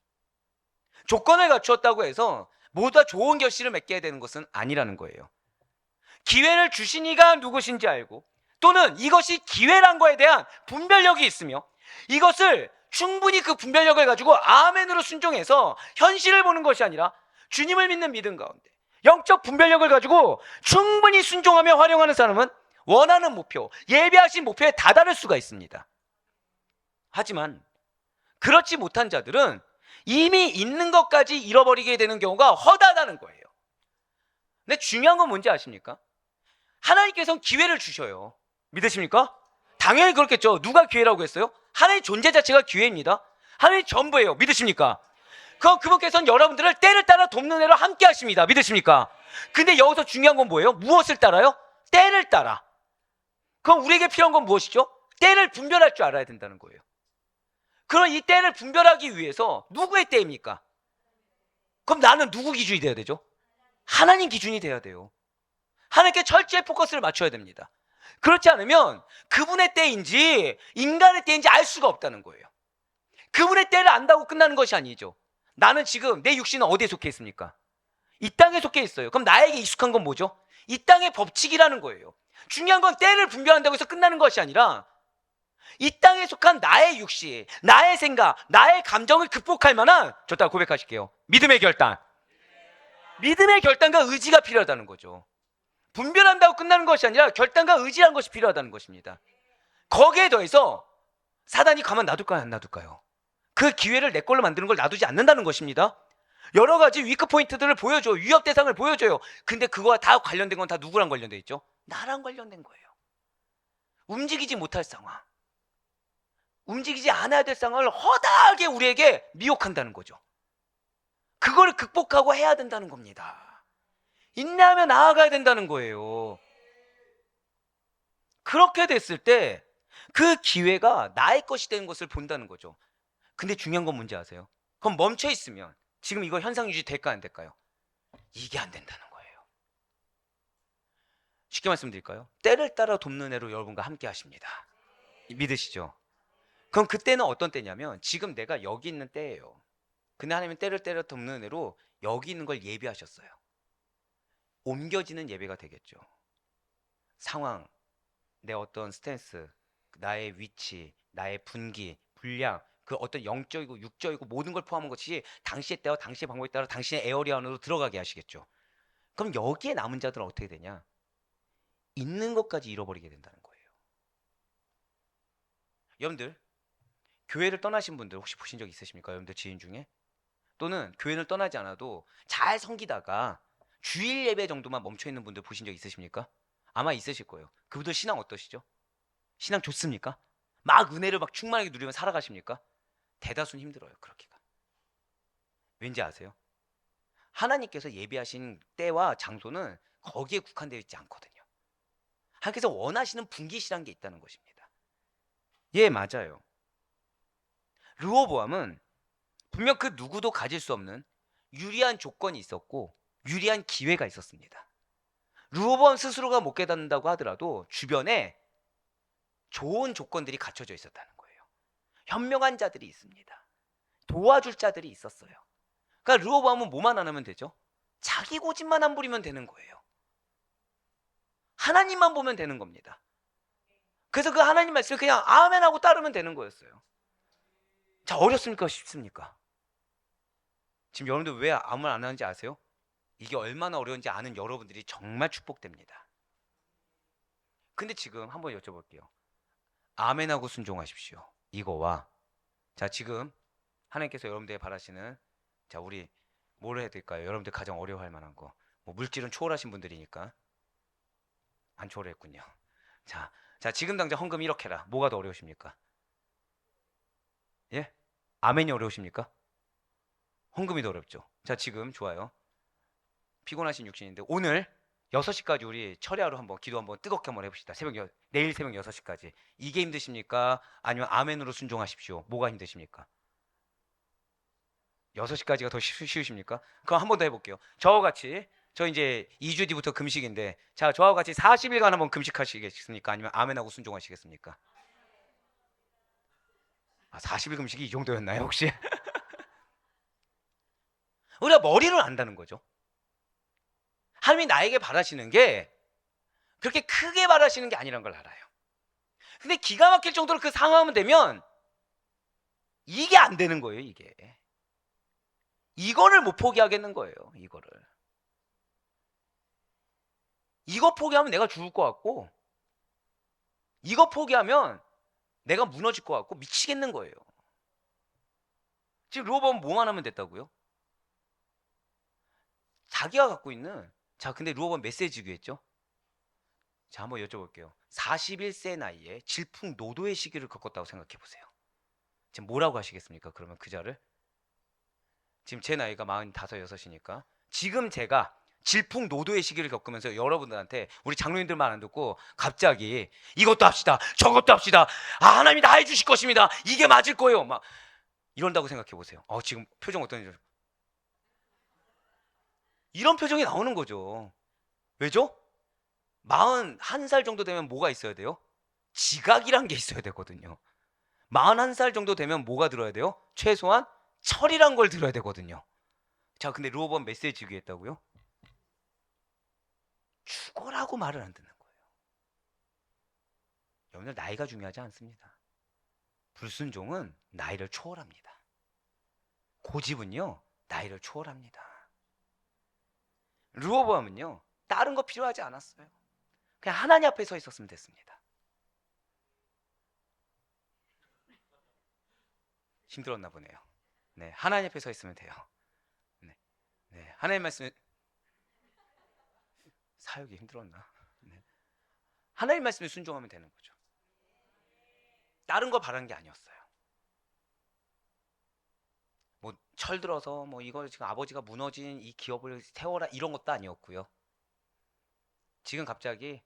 조건을 갖추었다고 해서 모두 다 좋은 결실을 맺게 되는 것은 아니라는 거예요. 기회를 주신 이가 누구신지 알고, 또는 이것이 기회란 거에 대한 분별력이 있으며, 이것을 충분히 그 분별력을 가지고 아멘으로 순종해서 현실을 보는 것이 아니라 주님을 믿는 믿음 가운데 영적 분별력을 가지고 충분히 순종하며 활용하는 사람은 원하는 목표, 예비하신 목표에 다다를 수가 있습니다. 하지만 그렇지 못한 자들은 이미 있는 것까지 잃어버리게 되는 경우가 허다하다는 거예요. 근데 중요한 건 뭔지 아십니까? 하나님께서는 기회를 주셔요. 믿으십니까? 당연히 그렇겠죠. 누가 기회라고 했어요? 하나님의 존재 자체가 기회입니다. 하나님이 전부예요. 믿으십니까? 그분께서는 여러분들을 때를 따라 돕는 애로 함께 하십니다. 믿으십니까? 근데 여기서 중요한 건 뭐예요? 무엇을 따라요? 때를 따라. 그럼 우리에게 필요한 건 무엇이죠? 때를 분별할 줄 알아야 된다는 거예요. 그럼 이 때를 분별하기 위해서 누구의 때입니까? 그럼 나는 누구 기준이 돼야 되죠? 하나님 기준이 돼야 돼요. 하나님께 철저히 포커스를 맞춰야 됩니다. 그렇지 않으면 그분의 때인지 인간의 때인지 알 수가 없다는 거예요. 그분의 때를 안다고 끝나는 것이 아니죠. 나는 지금 내 육신은 어디에 속해 있습니까? 이 땅에 속해 있어요. 그럼 나에게 익숙한 건 뭐죠? 이 땅의 법칙이라는 거예요. 중요한 건 때를 분별한다고 해서 끝나는 것이 아니라 이 땅에 속한 나의 육신, 나의 생각, 나의 감정을 극복할 만한, 저따 고백하실게요, 믿음의 결단. 믿음의 결단과 의지가 필요하다는 거죠. 분별한다고 끝나는 것이 아니라 결단과 의지라는 것이 필요하다는 것입니다. 거기에 더해서 사단이 가만 놔둘까요, 안 놔둘까요? 그 기회를 내 걸로 만드는 걸 놔두지 않는다는 것입니다. 여러 가지 위크 포인트들을 보여줘, 위협 대상을 보여줘요. 근데 그거와 다 관련된 건 다 누구랑 관련돼 있죠? 나랑 관련된 거예요. 움직이지 못할 상황, 움직이지 않아야 될 상황을 허다하게 우리에게 미혹한다는 거죠. 그걸 극복하고 해야 된다는 겁니다. 인내하며 나아가야 된다는 거예요. 그렇게 됐을 때 그 기회가 나의 것이 되는 것을 본다는 거죠. 근데 중요한 건 뭔지 아세요? 그럼 멈춰 있으면 지금 이거 현상 유지 될까 안 될까요? 이게 안 된다는 거예요. 쉽게 말씀드릴까요? 때를 따라 돕는 애로 여러분과 함께 하십니다. 믿으시죠? 그럼 그때는 어떤 때냐면 지금 내가 여기 있는 때예요. 근데 하나님은 때를 따라 돕는 애로 여기 있는 걸 예비하셨어요. 옮겨지는 예배가 되겠죠. 상황, 내 어떤 스탠스, 나의 위치, 나의 분기, 분량, 그 어떤 영적이고 육적이고 모든 걸 포함한 것이 당시의 때와 당시의 방법에 따라 당신의 에어리아 안으로 들어가게 하시겠죠. 그럼 여기에 남은 자들은 어떻게 되냐? 있는 것까지 잃어버리게 된다는 거예요. 여러분들, 교회를 떠나신 분들 혹시 보신 적 있으십니까? 여러분들 지인 중에? 또는 교회를 떠나지 않아도 잘 섬기다가 주일 예배 정도만 멈춰있는 분들 보신 적 있으십니까? 아마 있으실 거예요. 그분들 신앙 어떠시죠? 신앙 좋습니까? 막 은혜를 막 충만하게 누리며 살아가십니까? 대다수는 힘들어요. 그렇게가. 왠지 아세요? 하나님께서 예비하신 때와 장소는 거기에 국한되어 있지 않거든요. 하나님께서 원하시는 분기시란 게 있다는 것입니다. 예, 맞아요. 르호보암은 분명 그 누구도 가질 수 없는 유리한 조건이 있었고 유리한 기회가 있었습니다. 르호보암 스스로가 못 깨닫는다고 하더라도 주변에 좋은 조건들이 갖춰져 있었다는 거예요. 현명한 자들이 있습니다. 도와줄 자들이 있었어요. 그러니까 르호보암은 뭐만 안 하면 되죠? 자기 고집만 안 부리면 되는 거예요. 하나님만 보면 되는 겁니다. 그래서 그 하나님 말씀을 그냥 아멘 하고 따르면 되는 거였어요. 자, 어렵습니까? 쉽습니까? 지금 여러분들 왜 아무 말 안 하는지 아세요? 이게 얼마나 어려운지 아는 여러분들이 정말 축복됩니다. 근데 지금 한번 여쭤볼게요. 아멘하고 순종하십시오. 이거와 자, 지금 하나님께서 여러분들이 바라시는, 자, 우리 뭘 해야 될까요? 여러분들 가장 어려워할 만한 거. 뭐 물질은 초월하신 분들이니까 안 초월했군요. 자, 지금 당장 헌금 1억 해라. 뭐가 더 어려우십니까? 예? 아멘이 어려우십니까? 헌금이 더 어렵죠. 자, 지금 좋아요. 피곤하신 육신인데 오늘 6시까지 우리 철야로 한번 기도 한번 뜨겁게 한번 해봅시다. 내일 새벽 6시까지. 이게 힘드십니까? 아니면 아멘으로 순종하십시오. 뭐가 힘드십니까? 6시까지가 더 쉬우십니까? 그럼 한 번 더 해볼게요. 저와 같이, 저 이제 2주 뒤부터 금식인데, 자, 저와 같이 40일간 한번 금식하시겠습니까? 아니면 아멘하고 순종하시겠습니까? 40일 금식이 이 정도였나요, 혹시? 우리가 머리를 안다는 거죠. 하나님이 나에게 바라시는 게 그렇게 크게 바라시는 게 아니란 걸 알아요. 근데 기가 막힐 정도로 그 상황이 되면 이게 안 되는 거예요, 이게. 이거를 못 포기하겠는 거예요, 이거를. 이거 포기하면 내가 죽을 것 같고, 이거 포기하면 내가 무너질 것 같고 미치겠는 거예요. 지금 르호보암은 뭐만 하면 됐다고요? 자기가 갖고 있는, 자, 근데 르호보암 몇 세에 즉위했죠? 자, 한번 여쭤볼게요. 41세 나이에 질풍노도의 시기를 겪었다고 생각해 보세요. 지금 뭐라고 하시겠습니까? 그러면 그 자를? 지금 제 나이가 45, 6이니까 지금 제가 질풍노도의 시기를 겪으면서 여러분들한테 우리 장로님들만 안 듣고 갑자기 이것도 합시다, 저것도 합시다, 하나님이 다 해주실 것입니다, 이게 맞을 거예요, 막 이런다고 생각해 보세요. 지금 표정 어떤지. 이런 표정이 나오는 거죠. 왜죠? 41살 정도 되면 뭐가 있어야 돼요? 지각이란 게 있어야 되거든요. 41살 정도 되면 뭐가 들어야 돼요? 최소한 철이란 걸 들어야 되거든요. 자, 근데 르호보암 메시지 주기했다고요? 죽어라고 말을 안 듣는 거예요. 여러분들, 나이가 중요하지 않습니다. 불순종은 나이를 초월합니다. 고집은요, 나이를 초월합니다. 르호보암은요, 다른 거 필요하지 않았어요. 그냥 하나님 앞에 서 있었으면 됐습니다. 힘들었나 보네요. 네, 하나님 앞에 서 있으면 돼요. 네, 하나님 말씀, 사역이 힘들었나? 네. 하나님 말씀에 순종하면 되는 거죠. 다른 거 바라는 게 아니었어요. 뭐 철들어서 뭐 이거 지금 아버지가 무너진 이 기업을 세워라 이런 것도 아니었고요. 지금 갑자기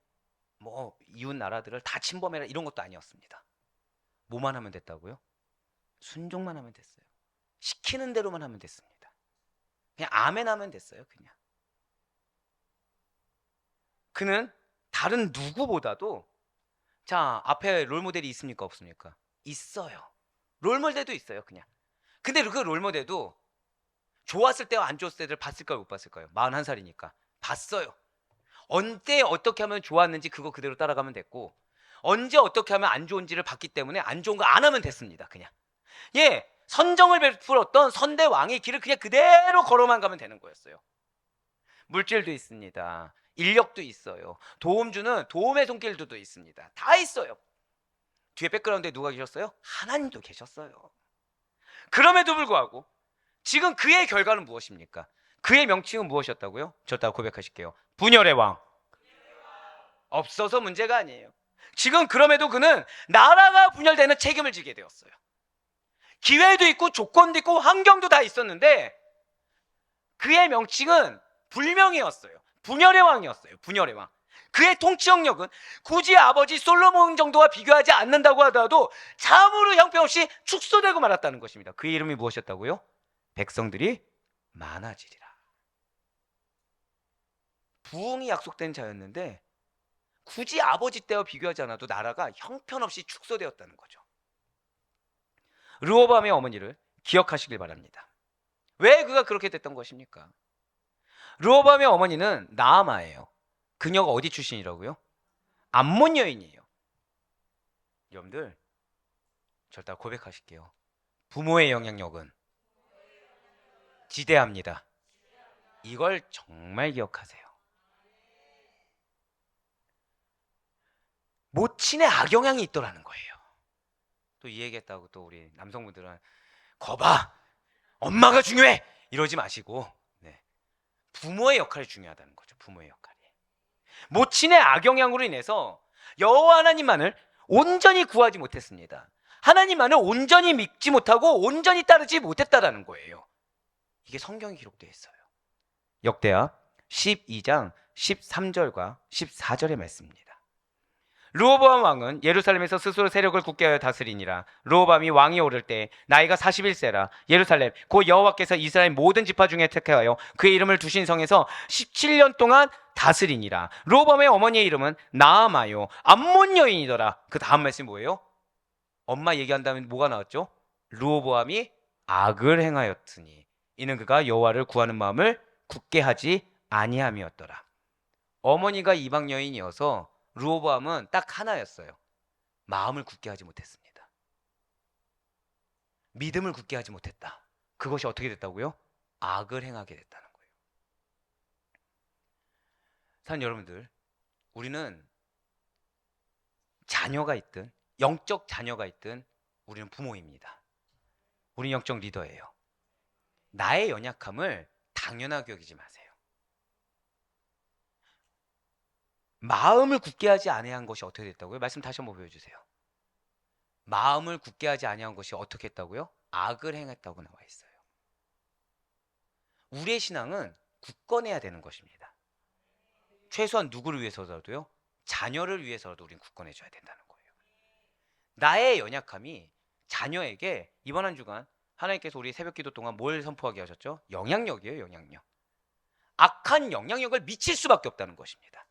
뭐 이웃 나라들을 다 침범해라 이런 것도 아니었습니다. 뭐만 하면 됐다고요? 순종만 하면 됐어요. 시키는 대로만 하면 됐습니다. 그냥 아멘 하면 됐어요. 그냥. 그는 다른 누구보다도, 자, 앞에 롤모델이 있습니까 없습니까? 있어요. 롤모델도 있어요. 그냥. 근데 그 롤모델도 좋았을 때와 안 좋았을 때를 봤을까요 못 봤을까요? 41살이니까 봤어요. 언제 어떻게 하면 좋았는지 그거 그대로 따라가면 됐고, 언제 어떻게 하면 안 좋은지를 봤기 때문에 안 좋은 거 안 하면 됐습니다. 그냥. 예, 선정을 베풀었던 선대 왕의 길을 그냥 그대로 걸어만 가면 되는 거였어요. 물질도 있습니다. 인력도 있어요. 도움 주는 도움의 손길도 있습니다. 다 있어요. 뒤에 백그라운드에 누가 계셨어요? 하나님도 계셨어요. 그럼에도 불구하고 지금 그의 결과는 무엇입니까? 그의 명칭은 무엇이었다고요? 저따가 고백하실게요. 분열의 왕. 없어서 문제가 아니에요. 지금 그럼에도 그는 나라가 분열되는 책임을 지게 되었어요. 기회도 있고 조건도 있고 환경도 다 있었는데 그의 명칭은 불명이었어요. 분열의 왕이었어요. 분열의 왕. 그의 통치 영역은 굳이 아버지 솔로몬 정도와 비교하지 않는다고 하더라도 참으로 형편없이 축소되고 말았다는 것입니다. 그의 이름이 무엇이었다고요? 백성들이 많아지리라. 부흥이 약속된 자였는데 굳이 아버지 때와 비교하지 않아도 나라가 형편없이 축소되었다는 거죠. 르호보암의 어머니를 기억하시길 바랍니다. 왜 그가 그렇게 됐던 것입니까? 르호보암의 어머니는 나아마예요. 그녀가 어디 출신이라고요? 암몬 여인이에요. 여러분들, 절대 고백하실게요. 부모의 영향력은 지대합니다. 이걸 정말 기억하세요. 모친의 악영향이 있더라는 거예요. 또 이 얘기했다고 또 우리 남성분들은 거봐, 엄마가 중요해 이러지 마시고, 네, 부모의 역할이 중요하다는 거죠. 부모의 역할이. 모친의 악영향으로 인해서 여호와 하나님만을 온전히 구하지 못했습니다. 하나님만을 온전히 믿지 못하고 온전히 따르지 못했다라는 거예요. 이게 성경에 기록되어 있어요. 역대하 12장 13절과 14절의 말씀입니다. 르호보암 왕은 예루살렘에서 스스로 세력을 굳게 하여 다스리니라. 르호보암이 왕이 오를 때 나이가 41세라. 예루살렘 곧 여호와께서 이스라엘 모든 지파 중에 택하여 그의 이름을 두신 성에서 17년 동안 다스리니라. 르호보암의 어머니의 이름은 나아마요 암몬 여인이더라. 그 다음 말씀이 뭐예요? 엄마 얘기한 다음에 뭐가 나왔죠? 르호보암이 악을 행하였으니 이는 그가 여호와를 구하는 마음을 굳게 하지 아니함이었더라. 어머니가 이방 여인이어서 르호보암은 딱 하나였어요. 마음을 굳게 하지 못했습니다. 믿음을 굳게 하지 못했다. 그것이 어떻게 됐다고요? 악을 행하게 됐다는 거예요. 사랑하는 여러분들, 우리는 자녀가 있든 영적 자녀가 있든 우리는 부모입니다. 우리는 영적 리더예요. 나의 연약함을 당연하게 여기지 마세요. 마음을 굳게 하지 아니한 것이 어떻게 됐다고요? 말씀 다시 한번 보여주세요. 마음을 굳게 하지 아니한 것이 어떻게 했다고요? 악을 행했다고 나와 있어요. 우리의 신앙은 굳건해야 되는 것입니다. 최소한 누구를 위해서라도요? 자녀를 위해서라도 우린 굳건해 줘야 된다는 거예요. 나의 연약함이 자녀에게 이번 한 주간 하나님께서 우리 새벽 기도 동안 뭘 선포하게 하셨죠? 영향력이에요, 영향력. 악한 영향력을 미칠 수밖에 없다는 것입니다.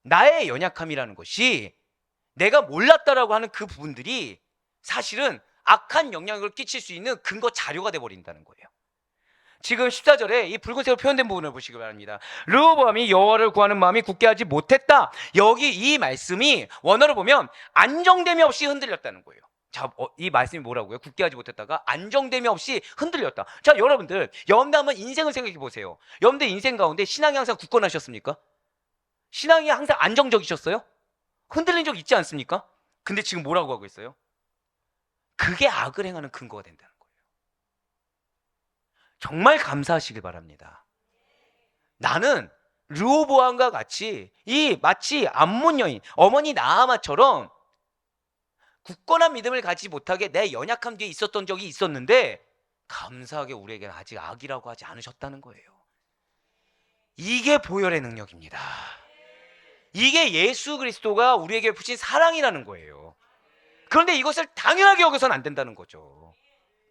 나의 연약함이라는 것이 내가 몰랐다라고 하는 그 부분들이 사실은 악한 영향력을 끼칠 수 있는 근거 자료가 돼버린다는 거예요. 지금 14절에 이 붉은색으로 표현된 부분을 보시기 바랍니다. 르호보암이 여호와를 구하는 마음이 굳게 하지 못했다. 여기 이 말씀이 원어로 보면 안정됨이 없이 흔들렸다는 거예요. 자, 이 말씀이 뭐라고요? 굳게 하지 못했다가 안정됨이 없이 흔들렸다. 자, 여러분들 여러분들 한번 인생을 생각해 보세요. 여러분들 인생 가운데 신앙이 항상 굳건하셨습니까? 신앙이 항상 안정적이셨어요? 흔들린 적 있지 않습니까? 근데 지금 뭐라고 하고 있어요? 그게 악을 행하는 근거가 된다는 거예요. 정말 감사하시길 바랍니다. 나는 르호보암과 같이 이 마치 암몬 여인 어머니 나아마처럼 굳건한 믿음을 가지지 못하게 내 연약함 뒤에 있었던 적이 있었는데 감사하게 우리에게는 아직 악이라고 하지 않으셨다는 거예요. 이게 보혈의 능력입니다. 이게 예수 그리스도가 우리에게 부신 사랑이라는 거예요. 그런데 이것을 당연하게 여겨서는 안 된다는 거죠.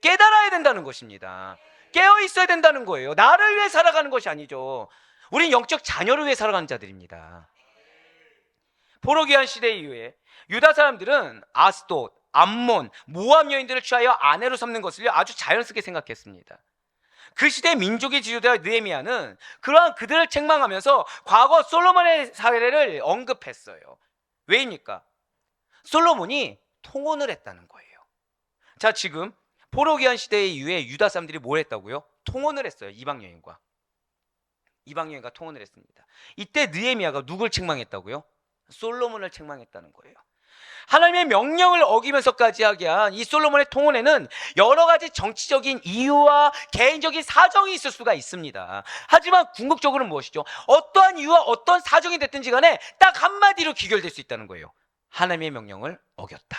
깨달아야 된다는 것입니다. 깨어 있어야 된다는 거예요. 나를 위해 살아가는 것이 아니죠. 우린 영적 자녀를 위해 살아가는 자들입니다. 포로기한 시대 이후에 유다 사람들은 아스돗, 암몬, 모압 여인들을 취하여 아내로 삼는 것을 아주 자연스럽게 생각했습니다. 그 시대 민족의 지도자 느헤미야는 그러한 그들을 책망하면서 과거 솔로몬의 사례를 언급했어요. 왜입니까? 솔로몬이 통혼을 했다는 거예요. 자, 지금 포로기한 시대 이후에 유다 사람들이 뭘 했다고요? 통혼을 했어요. 이방 여인과 통혼을 했습니다. 이때 느헤미야가 누굴 책망했다고요? 솔로몬을 책망했다는 거예요. 하나님의 명령을 어기면서까지 하게 한 이 솔로몬의 통혼에는 여러 가지 정치적인 이유와 개인적인 사정이 있을 수가 있습니다. 하지만 궁극적으로는 무엇이죠? 어떠한 이유와 어떤 사정이 됐든지 간에 딱 한마디로 귀결될 수 있다는 거예요. 하나님의 명령을 어겼다.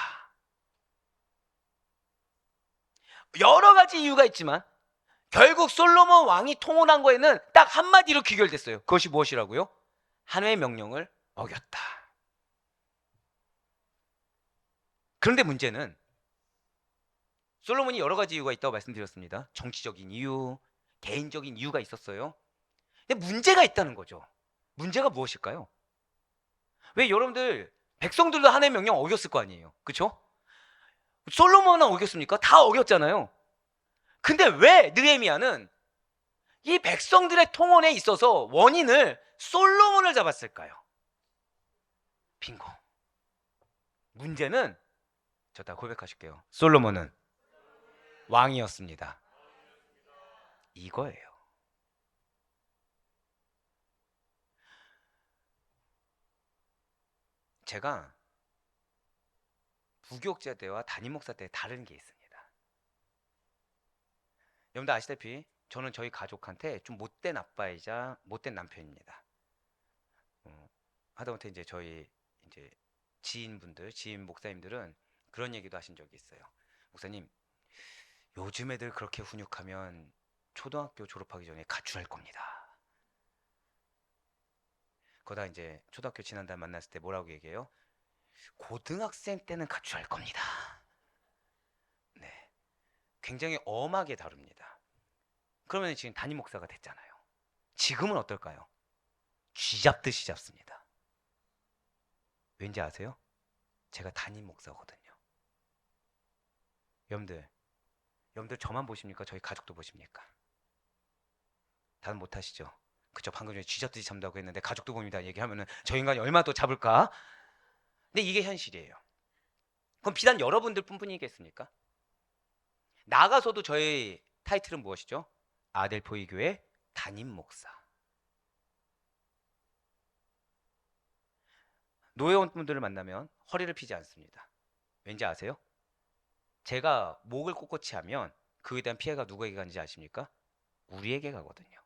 여러 가지 이유가 있지만 결국 솔로몬 왕이 통혼한 거에는 딱 한마디로 귀결됐어요. 그것이 무엇이라고요? 하나님의 명령을 어겼다. 그런데 문제는 솔로몬이 여러 가지 이유가 있다고 말씀드렸습니다. 정치적인 이유, 개인적인 이유가 있었어요. 근데 문제가 있다는 거죠. 문제가 무엇일까요? 왜 여러분들 백성들도 하나님의 명령 어겼을 거 아니에요. 그렇죠? 솔로몬은 어겼습니까? 다 어겼잖아요. 근데 왜 느헤미야는 이 백성들의 통혼에 있어서 원인을 솔로몬을 잡았을까요? 빙고. 문제는 저 다 고백하실게요. 솔로몬은 왕이었습니다. 이거예요. 제가 부교육자 때와 담임 목사 때 다른 게 있습니다. 여러분들 아시다시피 저는 저희 가족한테 좀 못된 아빠이자 못된 남편입니다. 하다못해 이제 저희 이제 지인 목사님들은 그런 얘기도 하신 적이 있어요. 목사님, 요즘 애들 그렇게 훈육하면 초등학교 졸업하기 전에 가출할 겁니다. 거다 이제 초등학교 지난달 만났을 때 뭐라고 얘기해요? 고등학생 때는 가출할 겁니다. 네, 굉장히 엄하게 다룹니다. 그러면 지금 담임 목사가 됐잖아요. 지금은 어떨까요? 쥐잡듯이 잡습니다. 왠지 아세요? 제가 담임 목사거든요. 여러분들 저만 보십니까? 저희 가족도 보십니까? 다들 못하시죠? 그쵸? 방금 전에 쥐잡듯이 잡는다고 했는데 가족도 봅니다 얘기하면은 저 인간이 얼마나 또 잡을까? 근데 이게 현실이에요. 그럼 비단 여러분들 뿐이겠습니까? 나가서도 저의 타이틀은 무엇이죠? 아델포이 교회 담임 목사. 노회원분들을 만나면 허리를 피지 않습니다. 왠지 아세요? 제가 목을 꼿꼿이 하면 그에 대한 피해가 누구에게 가는지 아십니까? 우리에게 가거든요.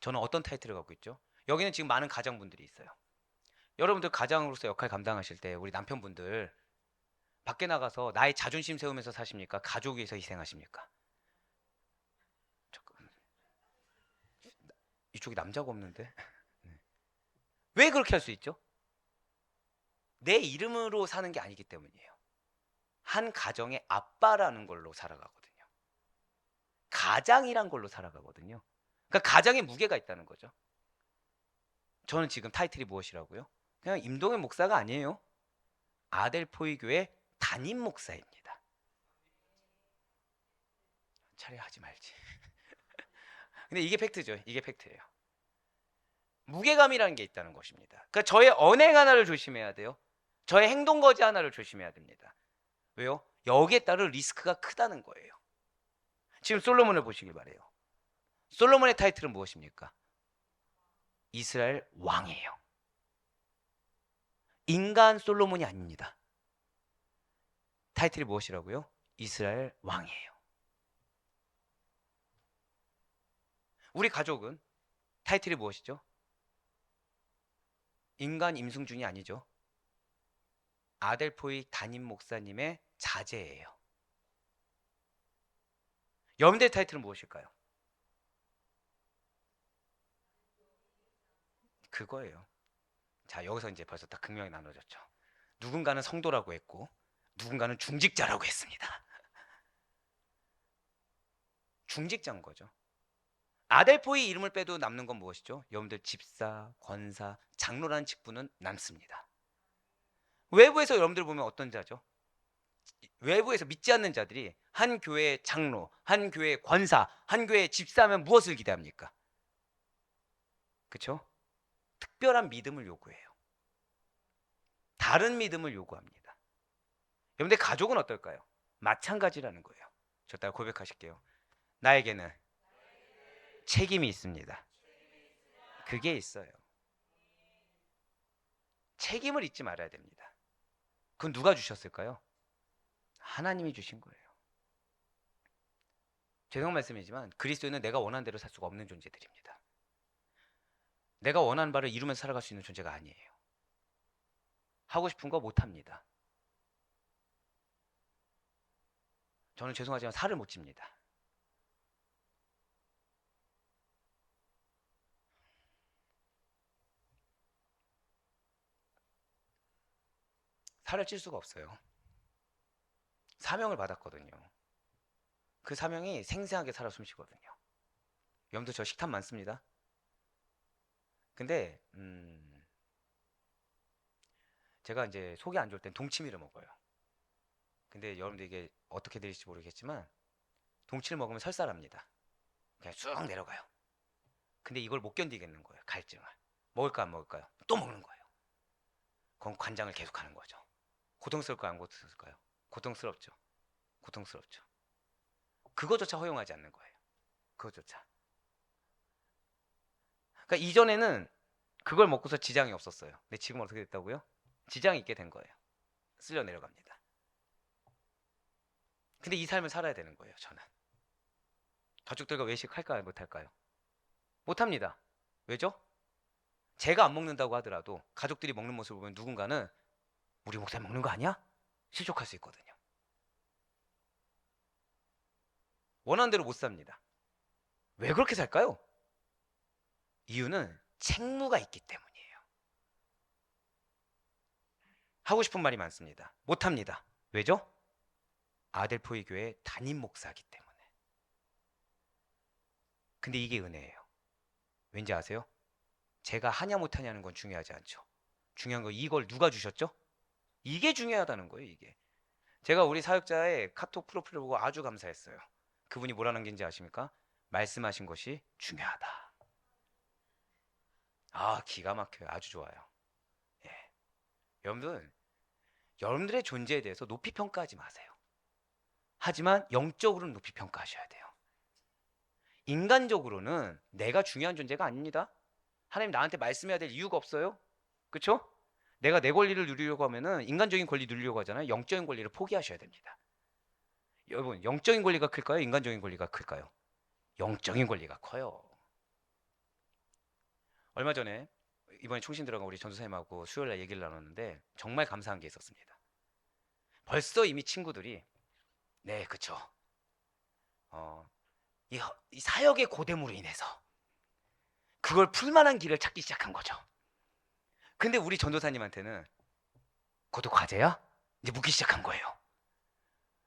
저는 어떤 타이틀을 갖고 있죠? 여기는 지금 많은 가장분들이 있어요. 여러분들 가장으로서 역할 감당하실 때 우리 남편분들 밖에 나가서 나의 자존심 세우면서 사십니까? 가족 위해서 희생하십니까? 이쪽이 남자가 없는데? 왜 그렇게 할 수 있죠? 내 이름으로 사는 게 아니기 때문이에요. 한 가정의 아빠라는 걸로 살아가거든요. 가장이란 걸로 살아가거든요. 그러니까 가장에 무게가 있다는 거죠. 저는 지금 타이틀이 무엇이라고요? 그냥 임동현 목사가 아니에요. 아델포이 교회 담임 목사입니다. 차라리 하지 말지. 근데 이게 팩트죠. 이게 팩트예요. 무게감이라는 게 있다는 것입니다. 그러니까 저의 언행 하나를 조심해야 돼요. 저의 행동 거지 하나를 조심해야 됩니다. 왜요? 여기에 따른 리스크가 크다는 거예요. 지금 솔로몬을 보시길 바래요. 솔로몬의 타이틀은 무엇입니까? 이스라엘 왕이에요. 인간 솔로몬이 아닙니다. 타이틀이 무엇이라고요? 이스라엘 왕이에요. 우리 가족은 타이틀이 무엇이죠? 인간 임승준이 아니죠. 아델포이 담임 목사님의 자제예요. 여러분들의 타이틀은 무엇일까요? 그거예요. 자, 여기서 이제 벌써 딱 극명히 나눠졌죠. 누군가는 성도라고 했고 누군가는 중직자라고 했습니다. 중직자인 거죠. 아델포이 이름을 빼도 남는 건 무엇이죠? 여러분들 집사, 권사, 장로라는 직분은 남습니다. 외부에서 여러분들 보면 어떤 자죠? 외부에서 믿지 않는 자들이 한 교회의 장로, 한 교회의 권사, 한 교회의 집사하면 무엇을 기대합니까? 그렇죠? 특별한 믿음을 요구해요. 다른 믿음을 요구합니다. 여러분들 가족은 어떨까요? 마찬가지라는 거예요. 저 따라 고백하실게요. 나에게는 책임이 있습니다. 그게 있어요. 책임을 잊지 말아야 됩니다. 그건 누가 주셨을까요? 하나님이 주신 거예요. 죄송한 말씀이지만 그리스도인은 내가 원하는 대로 살 수가 없는 존재들입니다. 내가 원하는 바를 이루면서 살아갈 수 있는 존재가 아니에요. 하고 싶은 거 못합니다. 저는 죄송하지만 살을 못 찝니다. 살을 찔 수가 없어요. 사명을 받았거든요. 그 사명이 생생하게 살아 숨쉬거든요. 여러분들 저 식탐 많습니다. 근데 제가 이제 속이 안 좋을 땐 동치미를 먹어요. 근데 여러분들 이게 어떻게 들릴지 모르겠지만 동치를 먹으면 설사랍니다. 그냥 쑥 내려가요. 근데 이걸 못 견디겠는 거예요. 갈증을. 먹을까 안 먹을까요? 또 먹는 거예요. 그럼 관장을 계속하는 거죠. 고통스러울까요? 안 고통스러울까요? 고통스럽죠. 고통스럽죠. 그거조차 허용하지 않는 거예요. 그거조차. 그러니까 이전에는 그걸 먹고서 지장이 없었어요. 근데 지금 어떻게 됐다고요? 지장이 있게 된 거예요. 쓸려 내려갑니다. 근데 이 삶을 살아야 되는 거예요. 저는. 가족들과 외식할까요? 못할까요? 못합니다. 왜죠? 제가 안 먹는다고 하더라도 가족들이 먹는 모습을 보면 누군가는 우리 목사님 먹는 거 아니야? 실족할 수 있거든요. 원하는 대로 못 삽니다. 왜 그렇게 살까요? 이유는 책무가 있기 때문이에요. 하고 싶은 말이 많습니다. 못합니다. 왜죠? 아델포이 교회 담임 목사이기 때문에. 근데 이게 은혜예요. 왠지 아세요? 제가 하냐 못하냐는 건 중요하지 않죠. 중요한 건 이걸 누가 주셨죠? 이게 중요하다는 거예요. 이게. 제가 우리 사역자의 카톡 프로필을 보고 아주 감사했어요. 그분이 뭐라는 게인지 아십니까? 말씀하신 것이 중요하다. 아, 기가 막혀요. 아주 좋아요. 예. 여러분들의 존재에 대해서 높이 평가하지 마세요. 하지만 영적으로는 높이 평가하셔야 돼요. 인간적으로는 내가 중요한 존재가 아닙니다. 하나님 나한테 말씀해야 될 이유가 없어요. 그렇죠? 내가 내 권리를 누리려고 하면은 인간적인 권리 누리려고 하잖아요. 영적인 권리를 포기하셔야 됩니다. 여러분, 영적인 권리가 클까요? 인간적인 권리가 클까요? 영적인 권리가 커요. 얼마 전에 이번에 총신 들어간 우리 전도사님하고 수요일날 얘기를 나눴는데 정말 감사한 게 있었습니다. 벌써 이미 친구들이 네, 그쵸. 이 사역의 고됨으로 인해서 그걸 풀만한 길을 찾기 시작한 거죠. 근데 우리 전도사님한테는 그것도 과제야? 이제 묻기 시작한 거예요.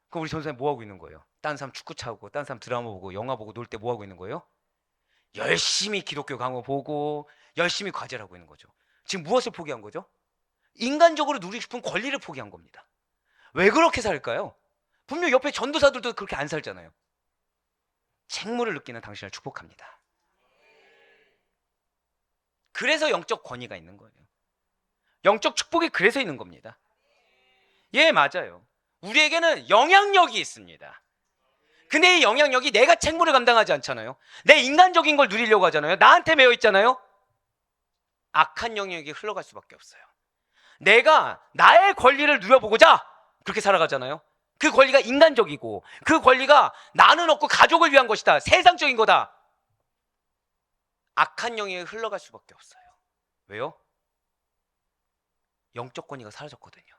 그럼 우리 전도사님 뭐 하고 있는 거예요? 딴 사람 축구 차고, 딴 사람 드라마 보고, 영화 보고 놀 때 뭐 하고 있는 거예요? 열심히 기독교 강의 보고 열심히 과제를 하고 있는 거죠. 지금 무엇을 포기한 거죠? 인간적으로 누리고 싶은 권리를 포기한 겁니다. 왜 그렇게 살까요? 분명 옆에 전도사들도 그렇게 안 살잖아요. 책무를 느끼는 당신을 축복합니다. 그래서 영적 권위가 있는 거예요. 영적 축복이 그래서 있는 겁니다. 예, 맞아요. 우리에게는 영향력이 있습니다. 근데 이 영향력이 내가 책무를 감당하지 않잖아요. 내 인간적인 걸 누리려고 하잖아요. 나한테 매여 있잖아요. 악한 영향력이 흘러갈 수밖에 없어요. 내가 나의 권리를 누려보고자 그렇게 살아가잖아요. 그 권리가 인간적이고 그 권리가 나는 없고 가족을 위한 것이다. 세상적인 거다. 악한 영향이 흘러갈 수밖에 없어요. 왜요? 영적 권위가 사라졌거든요.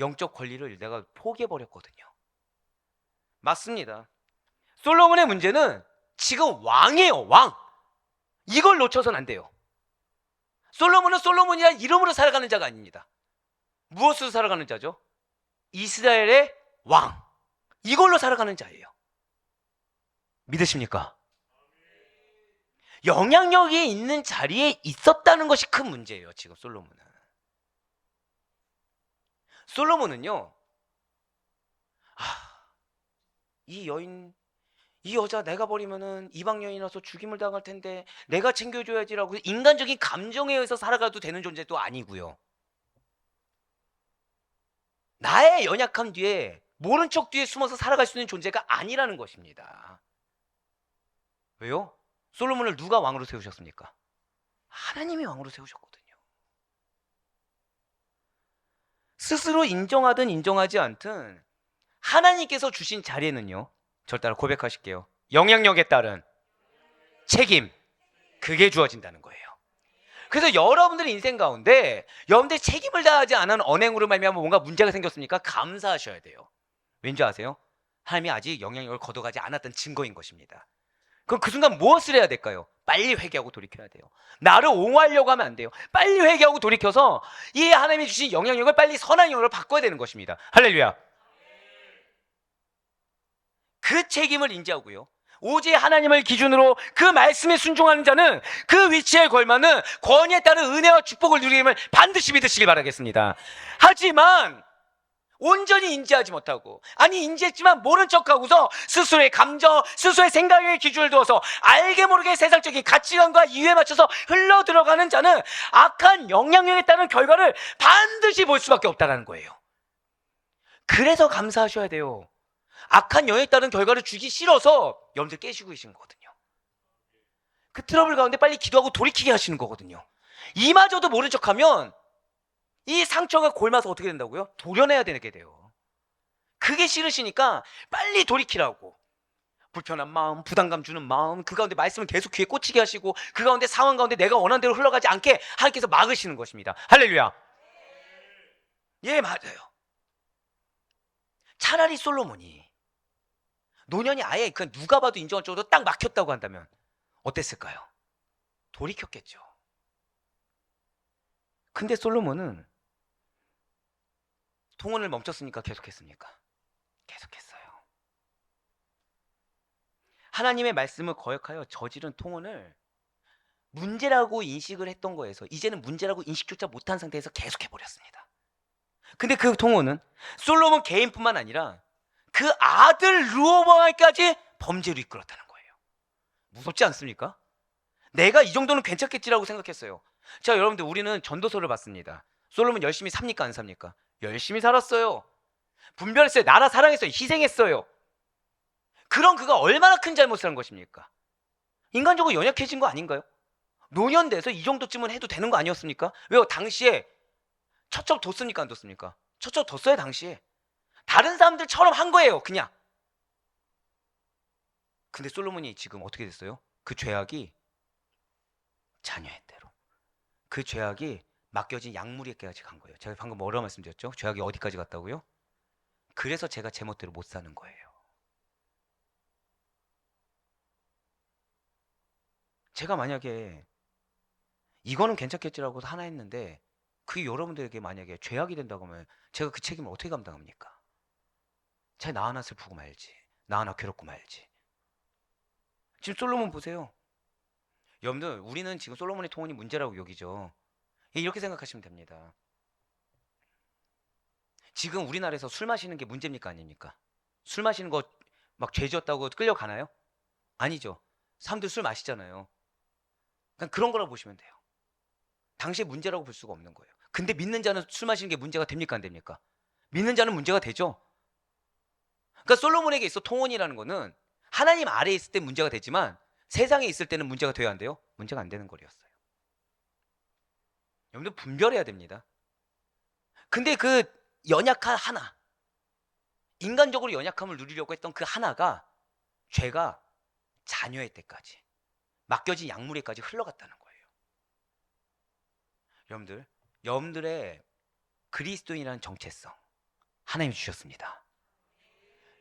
영적 권리를 내가 포기해버렸거든요. 맞습니다. 솔로몬의 문제는 지금 왕이에요. 왕. 이걸 놓쳐서는 안 돼요. 솔로몬은 솔로몬이라는 이름으로 살아가는 자가 아닙니다. 무엇으로 살아가는 자죠? 이스라엘의 왕. 이걸로 살아가는 자예요. 믿으십니까? 영향력이 있는 자리에 있었다는 것이 큰 문제예요. 지금 솔로몬은요, 이 여자 내가 버리면은 이방 여인이라서 죽임을 당할 텐데 내가 챙겨줘야지라고 인간적인 감정에 의해서 살아가도 되는 존재도 아니고요. 나의 연약함 뒤에 모른 척 뒤에 숨어서 살아갈 수 있는 존재가 아니라는 것입니다. 왜요? 솔로몬을 누가 왕으로 세우셨습니까? 하나님이 왕으로 세우셨거든요. 스스로 인정하든 인정하지 않든 하나님께서 주신 자리에는요, 저를 따라 고백하실게요. 영향력에 따른 책임, 그게 주어진다는 거예요. 그래서 여러분들의 인생 가운데 여러분들이 책임을 다하지 않은 언행으로 말미암아 뭔가 문제가 생겼습니까? 감사하셔야 돼요. 왠지 아세요? 하나님이 아직 영향력을 걷어가지 않았던 증거인 것입니다. 그럼 그 순간 무엇을 해야 될까요? 빨리 회개하고 돌이켜야 돼요. 나를 옹호하려고 하면 안 돼요. 빨리 회개하고 돌이켜서 이 하나님이 주신 영향력을 빨리 선한 영향으로 바꿔야 되는 것입니다. 할렐루야. 그 책임을 인지하고요, 오직 하나님을 기준으로 그 말씀에 순종하는 자는 그 위치에 걸맞는 권위에 따른 은혜와 축복을 누림을 반드시 믿으시길 바라겠습니다. 하지만 온전히 인지하지 못하고, 아니 인지했지만 모른 척하고서 스스로의 감정, 스스로의 생각의 기준을 두어서 알게 모르게 세상적인 가치관과 이유에 맞춰서 흘러들어가는 자는 악한 영향력에 따른 결과를 반드시 볼 수밖에 없다는 거예요. 그래서 감사하셔야 돼요. 악한 영향에 따른 결과를 주기 싫어서 여러분들 깨시고 계신 거거든요. 그 트러블 가운데 빨리 기도하고 돌이키게 하시는 거거든요. 이마저도 모른 척하면 이 상처가 골마서 어떻게 된다고요? 도려내야 되게 돼요. 그게 싫으시니까 빨리 돌이키라고. 불편한 마음, 부담감 주는 마음, 그 가운데 말씀을 계속 귀에 꽂히게 하시고 그 가운데 상황 가운데 내가 원하는 대로 흘러가지 않게 하나님께서 막으시는 것입니다. 할렐루야. 예, 맞아요. 차라리 솔로몬이 노년이 아예 그냥 누가 봐도 인정할 정도로 딱 막혔다고 한다면 어땠을까요? 돌이켰겠죠. 근데 솔로몬은 통혼을 멈췄으니까 계속했습니까? 계속했어요. 하나님의 말씀을 거역하여 저지른 통혼을 문제라고 인식을 했던 거에서 이제는 문제라고 인식조차 못한 상태에서 계속해버렸습니다. 근데 그 통혼은 솔로몬 개인뿐만 아니라 그 아들 르호보암까지 범죄로 이끌었다는 거예요. 무섭지 않습니까? 내가 이 정도는 괜찮겠지라고 생각했어요. 자, 여러분들, 우리는 전도서를 봤습니다. 솔로몬 열심히 삽니까 안 삽니까? 열심히 살았어요. 분별했어요. 나라 사랑했어요. 희생했어요. 그런 그가 얼마나 큰 잘못을 한 것입니까? 인간적으로 연약해진 거 아닌가요? 노년 돼서 이 정도쯤은 해도 되는 거 아니었습니까? 왜요? 당시에 처첩 뒀습니까 안 뒀습니까? 처첩 뒀어요. 당시에 다른 사람들처럼 한 거예요. 그냥. 근데 솔로몬이 지금 어떻게 됐어요? 그 죄악이 자녀의 대로, 그 죄악이 맡겨진 약물에까지 간 거예요. 제가 방금 뭐라고 말씀드렸죠? 죄악이 어디까지 갔다고요? 그래서 제가 제멋대로 못 사는 거예요. 제가 만약에 이거는 괜찮겠지라고 하나 했는데 그게 여러분들에게 만약에 죄악이 된다고 하면 제가 그 책임을 어떻게 감당합니까? 제 나 하나 슬프고 말지, 나 하나 괴롭고 말지. 지금 솔로몬 보세요. 여러분들, 우리는 지금 솔로몬의 통혼이 문제라고 여기죠. 이렇게 생각하시면 됩니다. 지금 우리나라에서 술 마시는 게 문제입니까, 아닙니까? 술 마시는 거 막 죄졌다고 끌려가나요? 아니죠. 사람들 술 마시잖아요. 그냥 그런 거라고 보시면 돼요. 당시의 문제라고 볼 수가 없는 거예요. 근데 믿는 자는 술 마시는 게 문제가 됩니까, 안 됩니까? 믿는 자는 문제가 되죠. 그러니까 솔로몬에게 있어 통혼이라는 거는 하나님 아래에 있을 때 문제가 되지만 세상에 있을 때는 문제가 돼야 안 돼요? 문제가 안 되는 거였어요. 여러분들 분별해야 됩니다. 근데 그 연약한 하나, 인간적으로 연약함을 누리려고 했던 그 하나가 죄가 자녀의 때까지, 맡겨진 약물에까지 흘러갔다는 거예요. 여러분들의 그리스도인이라는 정체성 하나님이 주셨습니다.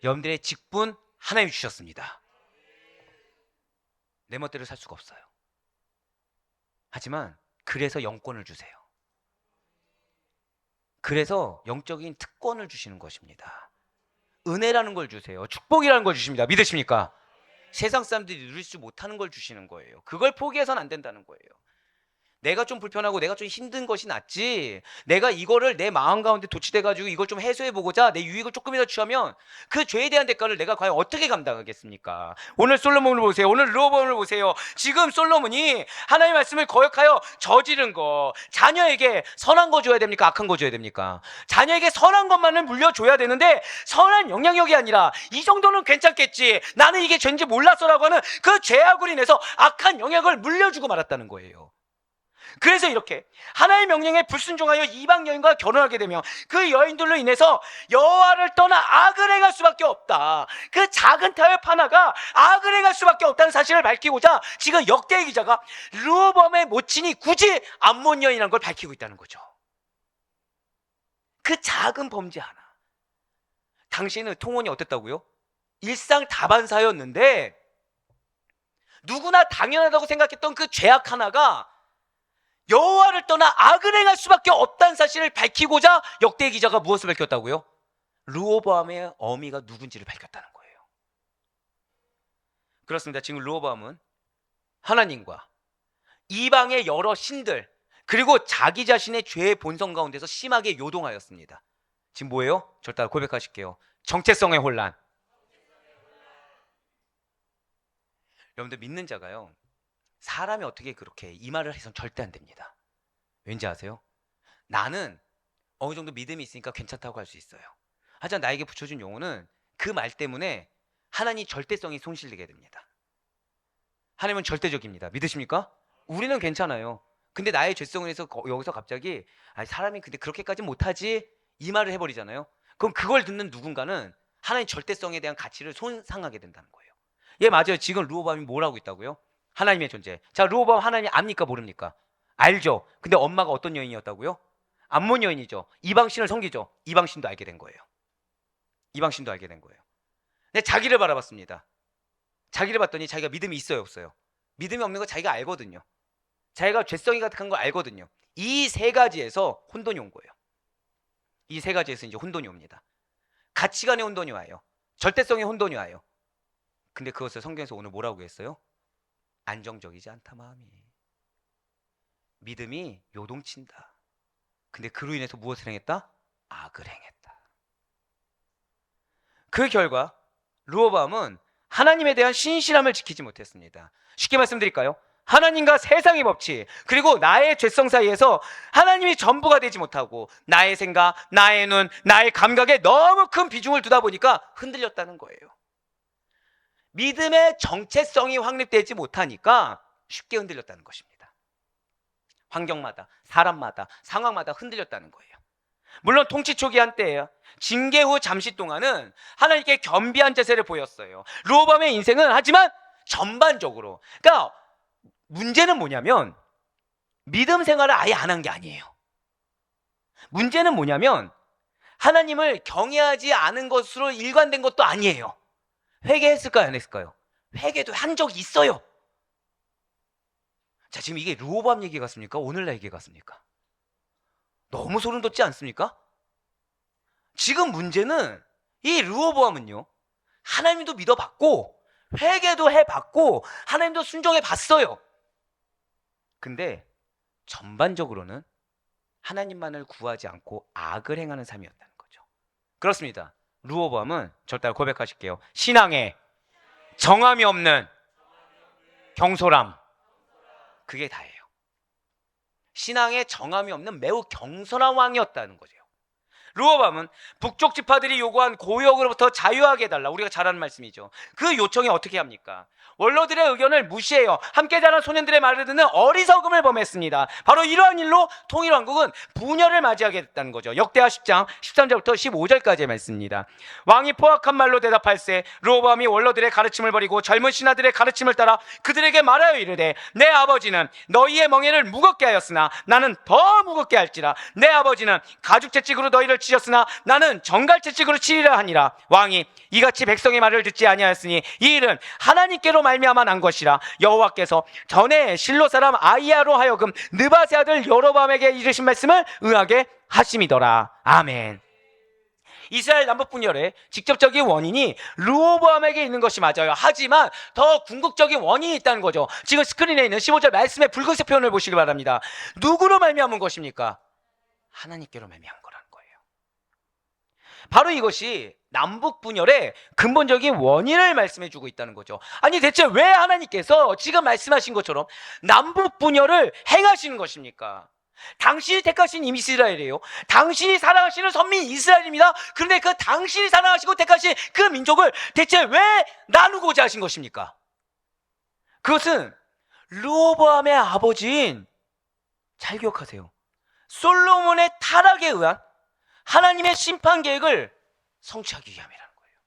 여러분들의 직분 하나님이 주셨습니다. 내 멋대로 살 수가 없어요. 하지만 그래서 영권을 주세요. 그래서 영적인 특권을 주시는 것입니다. 은혜라는 걸 주세요. 축복이라는 걸 주십니다. 믿으십니까? 세상 사람들이 누릴 수 못하는 걸 주시는 거예요. 그걸 포기해서는 안 된다는 거예요. 내가 좀 불편하고 내가 좀 힘든 것이 낫지, 내가 이거를 내 마음 가운데 도취돼가지고 이걸 좀 해소해보고자 내 유익을 조금이라도 취하면 그 죄에 대한 대가를 내가 과연 어떻게 감당하겠습니까? 오늘 솔로몬을 보세요. 오늘 르호보암을 보세요. 지금 솔로몬이 하나님의 말씀을 거역하여 저지른 거, 자녀에게 선한 거 줘야 됩니까? 악한 거 줘야 됩니까? 자녀에게 선한 것만을 물려줘야 되는데 선한 영향력이 아니라 이 정도는 괜찮겠지, 나는 이게 죄인지 몰랐어라고 하는 그 죄악으로 인해서 악한 영향을 물려주고 말았다는 거예요. 그래서 이렇게 하나님의 명령에 불순종하여 이방 여인과 결혼하게 되면 그 여인들로 인해서 여호와를 떠나 악을 행할 수밖에 없다. 그 작은 타협 하나가 악을 행할 수밖에 없다는 사실을 밝히고자 지금 역대 기자가 르호보암의 모친이 굳이 암몬 여인이라는 걸 밝히고 있다는 거죠. 그 작은 범죄 하나. 당시에는 통혼이 어땠다고요? 일상 다반사였는데 누구나 당연하다고 생각했던 그 죄악 하나가 여호와를 떠나 악을 행할 수밖에 없다는 사실을 밝히고자 역대 기자가 무엇을 밝혔다고요? 르호보암의 어미가 누군지를 밝혔다는 거예요. 그렇습니다. 지금 르호보암은 하나님과 이방의 여러 신들 그리고 자기 자신의 죄의 본성 가운데서 심하게 요동하였습니다. 지금 뭐예요? 저를 따라 고백하실게요. 정체성의 혼란. 여러분들, 믿는 자가요, 사람이 어떻게 그렇게 이 말을 해서는 절대 안 됩니다. 왠지 아세요? 나는 어느 정도 믿음이 있으니까 괜찮다고 할 수 있어요. 하지만 나에게 붙여준 용어는 그 말 때문에 하나님 절대성이 손실되게 됩니다. 하나님은 절대적입니다. 믿으십니까? 우리는 괜찮아요. 근데 나의 죄성을 해서 여기서 갑자기 사람이 근데 그렇게까지는 못하지, 이 말을 해버리잖아요. 그럼 그걸 듣는 누군가는 하나님 절대성에 대한 가치를 손상하게 된다는 거예요. 예, 맞아요. 지금 르호보암이 뭘 하고 있다고요? 하나님의 존재. 자, 르호보암 하나님 압니까, 모릅니까? 알죠. 근데 엄마가 어떤 여인이었다고요? 암몬 여인이죠. 이방신을 섬기죠. 이방신도 알게 된 거예요. 이방신도 알게 된 거예요. 근데 자기를 바라봤습니다. 자기를 봤더니 자기가 믿음이 있어요, 없어요? 믿음이 없는 거 자기가 알거든요. 자기가 죄성이 가득한 거 알거든요. 이 세 가지에서 혼돈이 온 거예요. 이 세 가지에서 이제 혼돈이 옵니다. 가치관의 혼돈이 와요. 절대성의 혼돈이 와요. 근데 그것을 성경에서 오늘 뭐라고 했어요? 안정적이지 않다, 마음이. 믿음이 요동친다. 근데 그로 인해서 무엇을 행했다? 악을 행했다. 그 결과 르호보암은 하나님에 대한 신실함을 지키지 못했습니다. 쉽게 말씀드릴까요? 하나님과 세상의 법칙 그리고 나의 죄성 사이에서 하나님이 전부가 되지 못하고 나의 생각, 나의 눈, 나의 감각에 너무 큰 비중을 두다 보니까 흔들렸다는 거예요. 믿음의 정체성이 확립되지 못하니까 쉽게 흔들렸다는 것입니다. 환경마다, 사람마다, 상황마다 흔들렸다는 거예요. 물론 통치 초기 한때예요. 징계 후 잠시 동안은 하나님께 겸비한 자세를 보였어요. 르호보암의 인생은 하지만 전반적으로, 그러니까 문제는 뭐냐면 믿음 생활을 아예 안 한 게 아니에요. 문제는 뭐냐면 하나님을 경외하지 않은 것으로 일관된 것도 아니에요. 회개했을까요, 안 했을까요? 회개도 한 적이 있어요. 자, 지금 이게 르호보암 얘기 같습니까? 오늘날 얘기 같습니까? 너무 소름 돋지 않습니까? 지금 문제는 이 르호보암은요, 하나님도 믿어봤고 회개도 해봤고 하나님도 순종해봤어요. 근데 전반적으로는 하나님만을 구하지 않고 악을 행하는 삶이었다는 거죠. 그렇습니다. 르호보암은 저 따라 고백하실게요. 신앙에 정함이 없는 경솔함, 그게 다예요. 신앙에 정함이 없는 매우 경솔한 왕이었다는 거죠. 르호보암은 북쪽 지파들이 요구한 고역으로부터 자유하게 해달라, 우리가 잘 아는 말씀이죠. 그 요청에 어떻게 합니까? 원로들의 의견을 무시해요. 함께 자란 소년들의 말을 듣는 어리석음을 범했습니다. 바로 이러한 일로 통일왕국은 분열을 맞이하게 됐다는 거죠. 역대하 10장 13절부터 15절까지의 말씀입니다. 왕이 포악한 말로 대답할세 르호보암이 원로들의 가르침을 버리고 젊은 신하들의 가르침을 따라 그들에게 말하여 이르되 내 아버지는 너희의 멍에를 무겁게 하였으나 나는 더 무겁게 할지라. 내 아버지는 가죽 채찍으로 너희를 치셨으나 나는 정갈 채찍으로 치리라 하니라. 왕이 이같이 백성의 말을 듣지 아니하였으니 이 일은 하나님께로 말미암아 난 것이라. 여호와께서 전에 실로 사람 아이야로 하여금 느바세 아들 여로보암에게 이르신 말씀을 응하게 하심이더라. 아멘. 이스라엘 남북 분열의 직접적인 원인이 르호보암에게 있는 것이 맞아요. 하지만 더 궁극적인 원인이 있다는 거죠. 지금 스크린에 있는 15절 말씀의 붉은색 표현을 보시기 바랍니다. 누구로 말미암은 것입니까? 하나님께로 말미암은 거라는 거예요. 바로 이것이 남북 분열의 근본적인 원인을 말씀해 주고 있다는 거죠. 아니 대체 왜 하나님께서 지금 말씀하신 것처럼 남북 분열을 행하시는 것입니까? 당신이 택하신 이스라엘이에요. 당신이 사랑하시는 선민 이스라엘입니다. 그런데 그 당신이 사랑하시고 택하신 그 민족을 대체 왜 나누고자 하신 것입니까? 그것은 르호보암의 아버지인, 잘 기억하세요, 솔로몬의 타락에 의한 하나님의 심판 계획을 성취하기 위함이라는 거예요.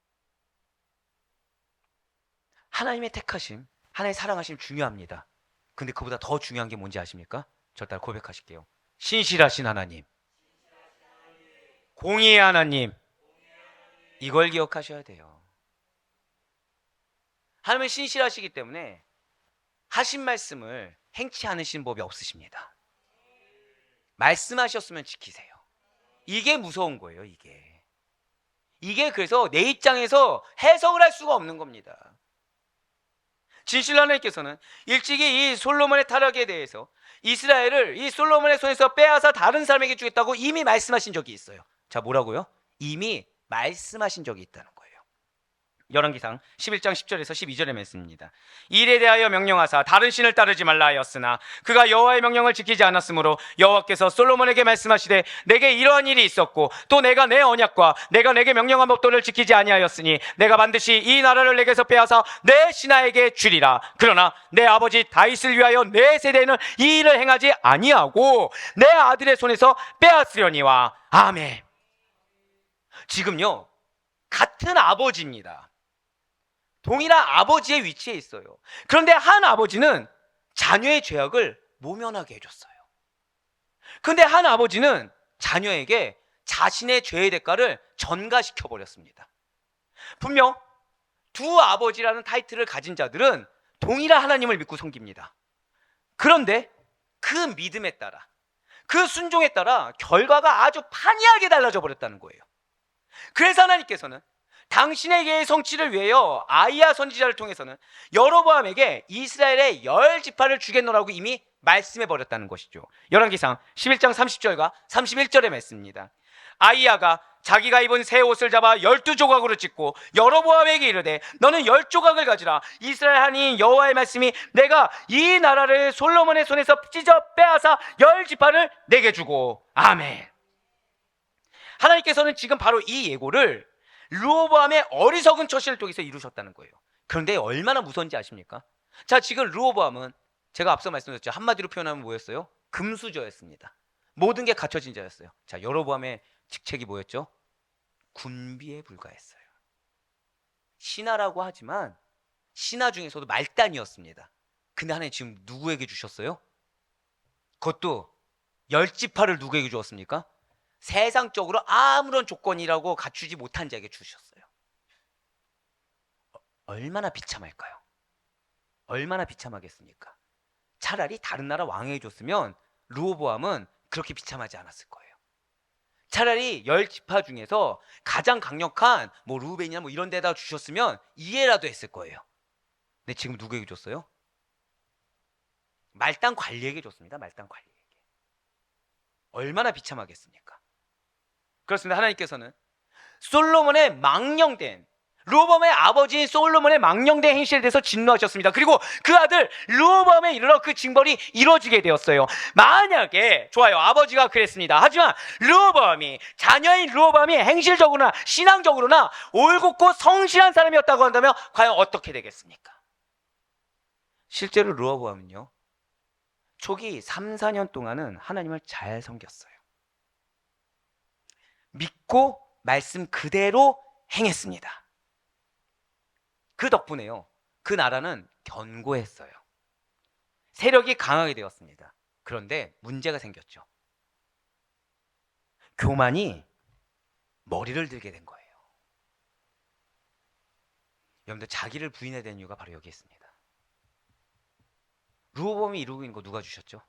하나님의 택하심, 하나님의 사랑하심 중요합니다. 근데 그보다 더 중요한 게 뭔지 아십니까? 저 따라 고백하실게요. 신실하신 하나님, 공의의 하나님, 이걸 기억하셔야 돼요. 하나님은 신실하시기 때문에 하신 말씀을 행치 않으시는 법이 없으십니다. 말씀하셨으면 지키세요. 이게 무서운 거예요. 이게 그래서 내 입장에서 해석을 할 수가 없는 겁니다. 진실로 하나님께서는 일찍이 이 솔로몬의 타락에 대해서 이스라엘을 이 솔로몬의 손에서 빼앗아 다른 사람에게 주겠다고 이미 말씀하신 적이 있어요. 자, 뭐라고요? 이미 말씀하신 적이 있다는 거예요. 열왕기상 11장 10절에서 12절의 말씀입니다. 이 일에 대하여 명령하사 다른 신을 따르지 말라 하였으나 그가 여호와의 명령을 지키지 않았으므로 여호와께서 솔로몬에게 말씀하시되 내게 이러한 일이 있었고 또 내가 내 언약과 내가 내게 명령한 법도를 지키지 아니하였으니 내가 반드시 이 나라를 내게서 빼앗아 내 신하에게 주리라. 그러나 내 아버지 다윗을 위하여 내 세대에는 이 일을 행하지 아니하고 내 아들의 손에서 빼앗으려니와. 아멘. 지금요, 같은 아버지입니다. 동일한 아버지의 위치에 있어요. 그런데 한 아버지는 자녀의 죄악을 모면하게 해줬어요. 그런데 한 아버지는 자녀에게 자신의 죄의 대가를 전가시켜 버렸습니다. 분명 두 아버지라는 타이틀을 가진 자들은 동일한 하나님을 믿고 섬깁니다. 그런데 그 믿음에 따라, 그 순종에 따라 결과가 아주 판이하게 달라져 버렸다는 거예요. 그래서 하나님께서는 당신에게의 성취를 위하여 아이야 선지자를 통해서는 여로보암에게 이스라엘의 10지파를 주겠노라고 이미 말씀해 버렸다는 것이죠. 열왕기상 11장 30절과 31절의 말씀입니다. 아이야가 자기가 입은 새 옷을 잡아 12조각으로 찢고 여로보암에게 이르되 너는 10조각을 가지라. 이스라엘 하나님 여호와의 말씀이 내가 이 나라를 솔로몬의 손에서 찢어 빼앗아 10지파를 내게 주고. 아멘. 하나님께서는 지금 바로 이 예고를 르호보암의 어리석은 처신을 통해서 이루셨다는 거예요. 그런데 얼마나 무서운지 아십니까? 자, 지금 르호보암은 제가 앞서 말씀드렸죠. 한마디로 표현하면 뭐였어요? 금수저였습니다. 모든 게 갖춰진 자였어요. 자, 여로보암의 직책이 뭐였죠? 군비에 불과했어요. 신하라고 하지만 신하 중에서도 말단이었습니다. 근데 하나님 지금 누구에게 주셨어요? 그것도 10지파를 누구에게 주었습니까? 세상적으로 아무런 조건이라고 갖추지 못한 자에게 주셨어요. 얼마나 비참할까요? 얼마나 비참하겠습니까? 차라리 다른 나라 왕이 해줬으면 르호보암은 그렇게 비참하지 않았을 거예요. 차라리 10지파 중에서 가장 강력한 뭐 르우벤이나 뭐 이런 데다 주셨으면 이해라도 했을 거예요. 근데 지금 누구에게 줬어요? 말단 관리에게 줬습니다. 말단 관리에게. 얼마나 비참하겠습니까? 그렇습니다. 하나님께서는 솔로몬의 망령된, 르호보암의 아버지인 솔로몬의 망령된 행실에 대해서 진노하셨습니다. 그리고 그 아들 르호보암에 이르러 그 징벌이 이루어지게 되었어요. 만약에 좋아요, 아버지가 그랬습니다. 하지만 르호보암이, 자녀인 르호보암이 행실적으로나 신앙적으로나 올곧고 성실한 사람이었다고 한다면 과연 어떻게 되겠습니까? 실제로 르호보암은요, 초기 3, 4년 동안은 하나님을 잘 섬겼어요. 믿고 말씀 그대로 행했습니다. 그 덕분에요, 그 나라는 견고했어요. 세력이 강하게 되었습니다. 그런데 문제가 생겼죠. 교만이 머리를 들게 된 거예요. 여러분들, 자기를 부인해야 되는 이유가 바로 여기 있습니다. 르호보암이 이루고 있는 거 누가 주셨죠?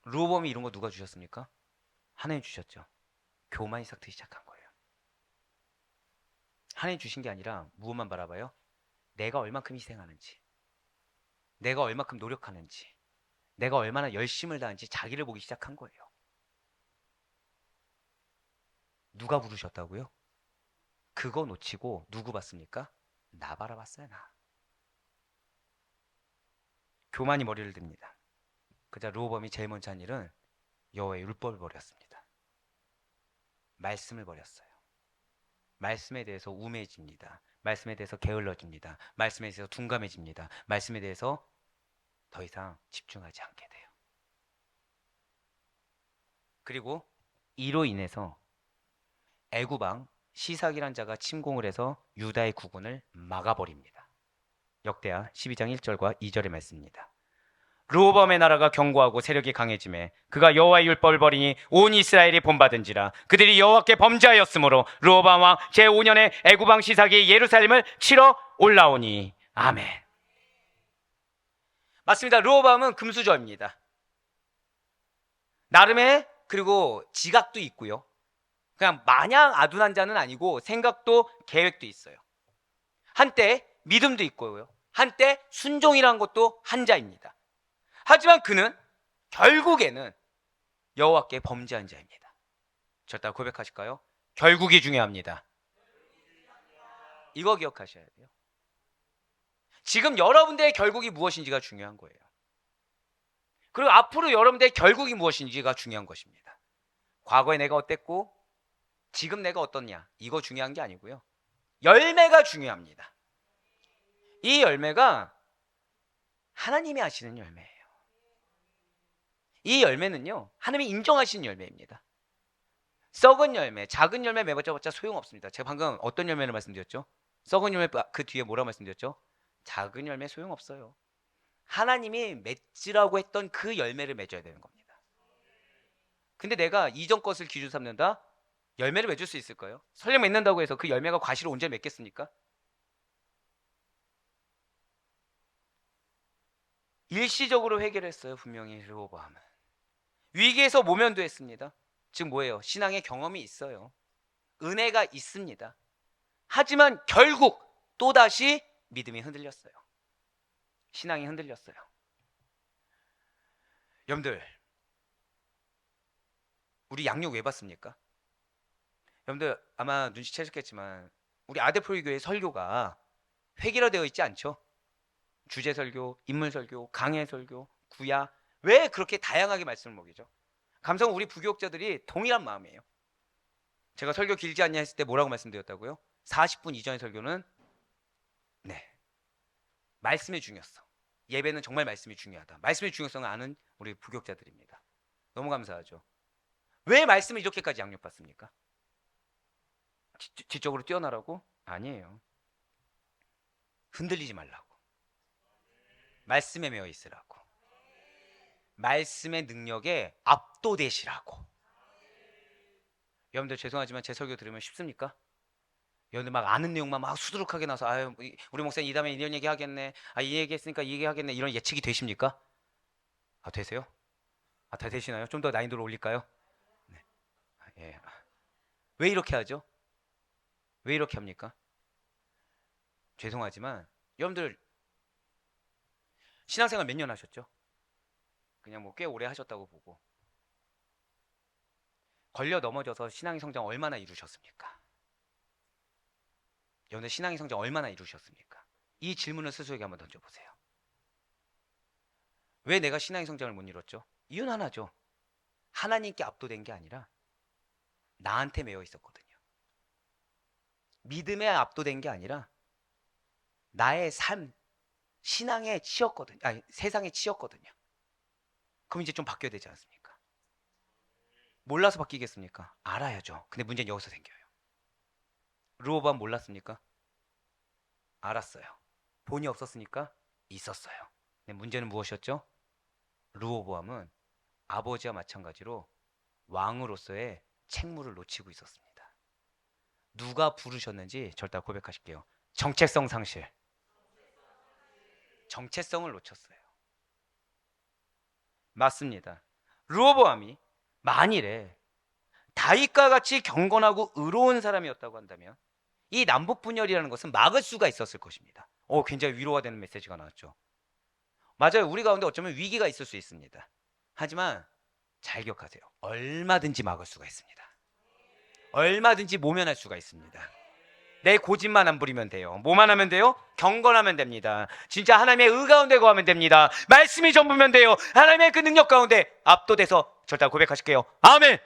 르호보암이 이룬 거 누가 주셨습니까? 하나님 주셨죠. 교만이 싹트기 시작한 거예요. 하나님 주신 게 아니라 무엇만 바라봐요? 내가 얼마큼 희생하는지, 내가 얼마큼 노력하는지, 내가 얼마나 열심을 다하는지 자기를 보기 시작한 거예요. 누가 부르셨다고요? 그거 놓치고 누구 봤습니까? 나 바라봤어요, 나. 교만이 머리를 듭니다. 그자 르호보암이 제일 먼저 한 일은 여호와의 율법을 버렸습니다. 말씀을 버렸어요. 말씀에 대해서 우매해집니다. 말씀에 대해서 게을러집니다. 말씀에 대해서 둔감해집니다. 말씀에 대해서 더 이상 집중하지 않게 돼요. 그리고 이로 인해서 애굽왕 시삭이란 자가 침공을 해서 유다의 국군을 막아버립니다. 역대하 12장 1절과 2절의 말씀입니다. 르호보암의 나라가 견고하고 세력이 강해지매 그가 여호와의 율법을 버리니 온 이스라엘이 본받은지라. 그들이 여호와께 범죄하였으므로 르호보암 왕 제5년에 애굽 왕 시삭이 예루살렘을 치러 올라오니. 아멘. 맞습니다. 르호보암은 금수저입니다. 나름의, 그리고 지각도 있고요. 그냥 마냥 아둔한 자는 아니고 생각도 계획도 있어요. 한때 믿음도 있고요. 한때 순종이라는 것도 한 자입니다. 하지만 그는 결국에는 여호와께 범죄한 자입니다. 절대 고백하실까요? 결국이 중요합니다. 이거 기억하셔야 돼요. 지금 여러분들의 결국이 무엇인지가 중요한 거예요. 그리고 앞으로 여러분들의 결국이 무엇인지가 중요한 것입니다. 과거에 내가 어땠고 지금 내가 어떻냐, 이거 중요한 게 아니고요. 열매가 중요합니다. 이 열매가 하나님이 하시는 열매예요. 이 열매는요, 하나님이 인정하시는 열매입니다. 썩은 열매, 작은 열매 맺어봤자 소용없습니다. 제가 방금 어떤 열매를 말씀드렸죠? 썩은 열매, 그 뒤에 뭐라고 말씀드렸죠? 작은 열매 소용없어요. 하나님이 맺으라고 했던 그 열매를 맺어야 되는 겁니다. 근데 내가 이전 것을 기준 삼는다? 열매를 맺을 수 있을까요? 설령 맺는다고 해서 그 열매가 과실을 언제 맺겠습니까? 일시적으로 해결했어요. 분명히 르호보암은 위기에서 모면도 했습니다. 즉 뭐예요? 신앙의 경험이 있어요. 은혜가 있습니다. 하지만 결국 또다시 믿음이 흔들렸어요. 신앙이 흔들렸어요. 여러분들, 우리 양육 왜 받습니까? 여러분들 아마 눈치채셨겠지만 우리 아대표교회 설교가 획일화되어 있지 않죠? 주제 설교, 인물 설교, 강해 설교, 구야, 왜 그렇게 다양하게 말씀을 먹이죠? 감사합니다. 우리 부교육자들이 동일한 마음이에요. 제가 설교 길지 않냐 했을 때 뭐라고 말씀드렸다고요? 40분 이전의 설교는 말씀의 중요성, 예배는 정말 말씀이 중요하다. 말씀의 중요성을 아는 우리 부교육자들입니다. 너무 감사하죠. 왜 말씀을 이렇게까지 양육받습니까? 지적으로 뛰어나라고? 아니에요. 흔들리지 말라고, 말씀에 매여 있으라고, 말씀의 능력에 압도되시라고. 여러분들 죄송하지만 제 설교 들으면 쉽습니까? 여러분들 막 아는 내용만 막 수두룩하게 나서 아유 우리 목사님 이 다음에 이런 얘기 하겠네. 이 얘기 했으니까 이 얘기 하겠네. 이런 예측이 되십니까? 되세요? 다 되시나요? 좀 더 난이도를 올릴까요? 네. 예. 왜 이렇게 하죠? 왜 이렇게 합니까? 죄송하지만 여러분들 신앙생활 몇 년 하셨죠? 그냥 뭐 꽤 오래 하셨다고 보고 걸려 넘어져서 신앙의 성장 얼마나 이루셨습니까? 여러분들 신앙의 성장 얼마나 이루셨습니까? 이 질문을 스스로에게 한번 던져보세요. 왜 내가 신앙의 성장을 못 이뤘죠? 이유는 하나죠. 하나님께 압도된 게 아니라 나한테 매여 있었거든요. 믿음에 압도된 게 아니라 나의 삶, 신앙에 치였거든요. 세상에 치였거든요. 그럼 이제 좀 바뀌어야 되지 않습니까? 몰라서 바뀌겠습니까? 알아야죠. 근데 문제는 여기서 생겨요. 르호보암 몰랐습니까? 알았어요. 본이 없었으니까 있었어요. 근데 문제는 무엇이었죠? 르호보암은 아버지와 마찬가지로 왕으로서의 책무를 놓치고 있었습니다. 누가 부르셨는지 절대 고백하실게요. 정체성 상실. 정체성을 놓쳤어요. 맞습니다. 르호보암이 만일에 다윗과 같이 경건하고 의로운 사람이었다고 한다면 이 남북 분열이라는 것은 막을 수가 있었을 것입니다. 굉장히 위로가 되는 메시지가 나왔죠. 맞아요. 우리 가운데 어쩌면 위기가 있을 수 있습니다. 하지만 잘 기억하세요. 얼마든지 막을 수가 있습니다. 얼마든지 모면할 수가 있습니다. 내 고집만 안 부리면 돼요. 뭐만 하면 돼요? 경건하면 됩니다. 진짜 하나님의 의 가운데 거하면 됩니다. 말씀이 전부면 돼요. 하나님의 그 능력 가운데 압도돼서 절대 고백하실게요. 아멘.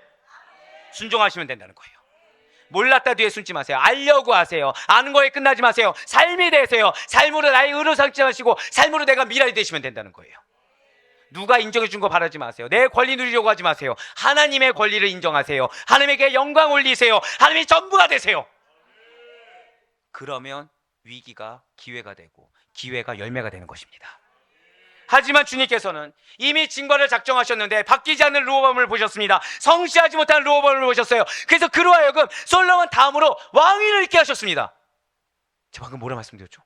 순종하시면 된다는 거예요. 몰랐다 뒤에 숨지 마세요. 알려고 하세요. 아는 거에 끝나지 마세요. 삶이 되세요. 삶으로 나의 의로 삼지 마시고 삶으로 내가 미랄이 되시면 된다는 거예요. 누가 인정해 준 거 바라지 마세요. 내 권리 누리려고 하지 마세요. 하나님의 권리를 인정하세요. 하나님에게 영광 올리세요. 하나님이 전부가 되세요. 그러면 위기가 기회가 되고 기회가 열매가 되는 것입니다. 하지만 주님께서는 이미 징벌을 작정하셨는데 바뀌지 않는 르호보암을 보셨습니다. 성실하지 못한 르호보암을 보셨어요. 그래서 그로 하여금 솔로몬 다음으로 왕위를 잃게 하셨습니다. 제가 방금 뭐라 말씀드렸죠?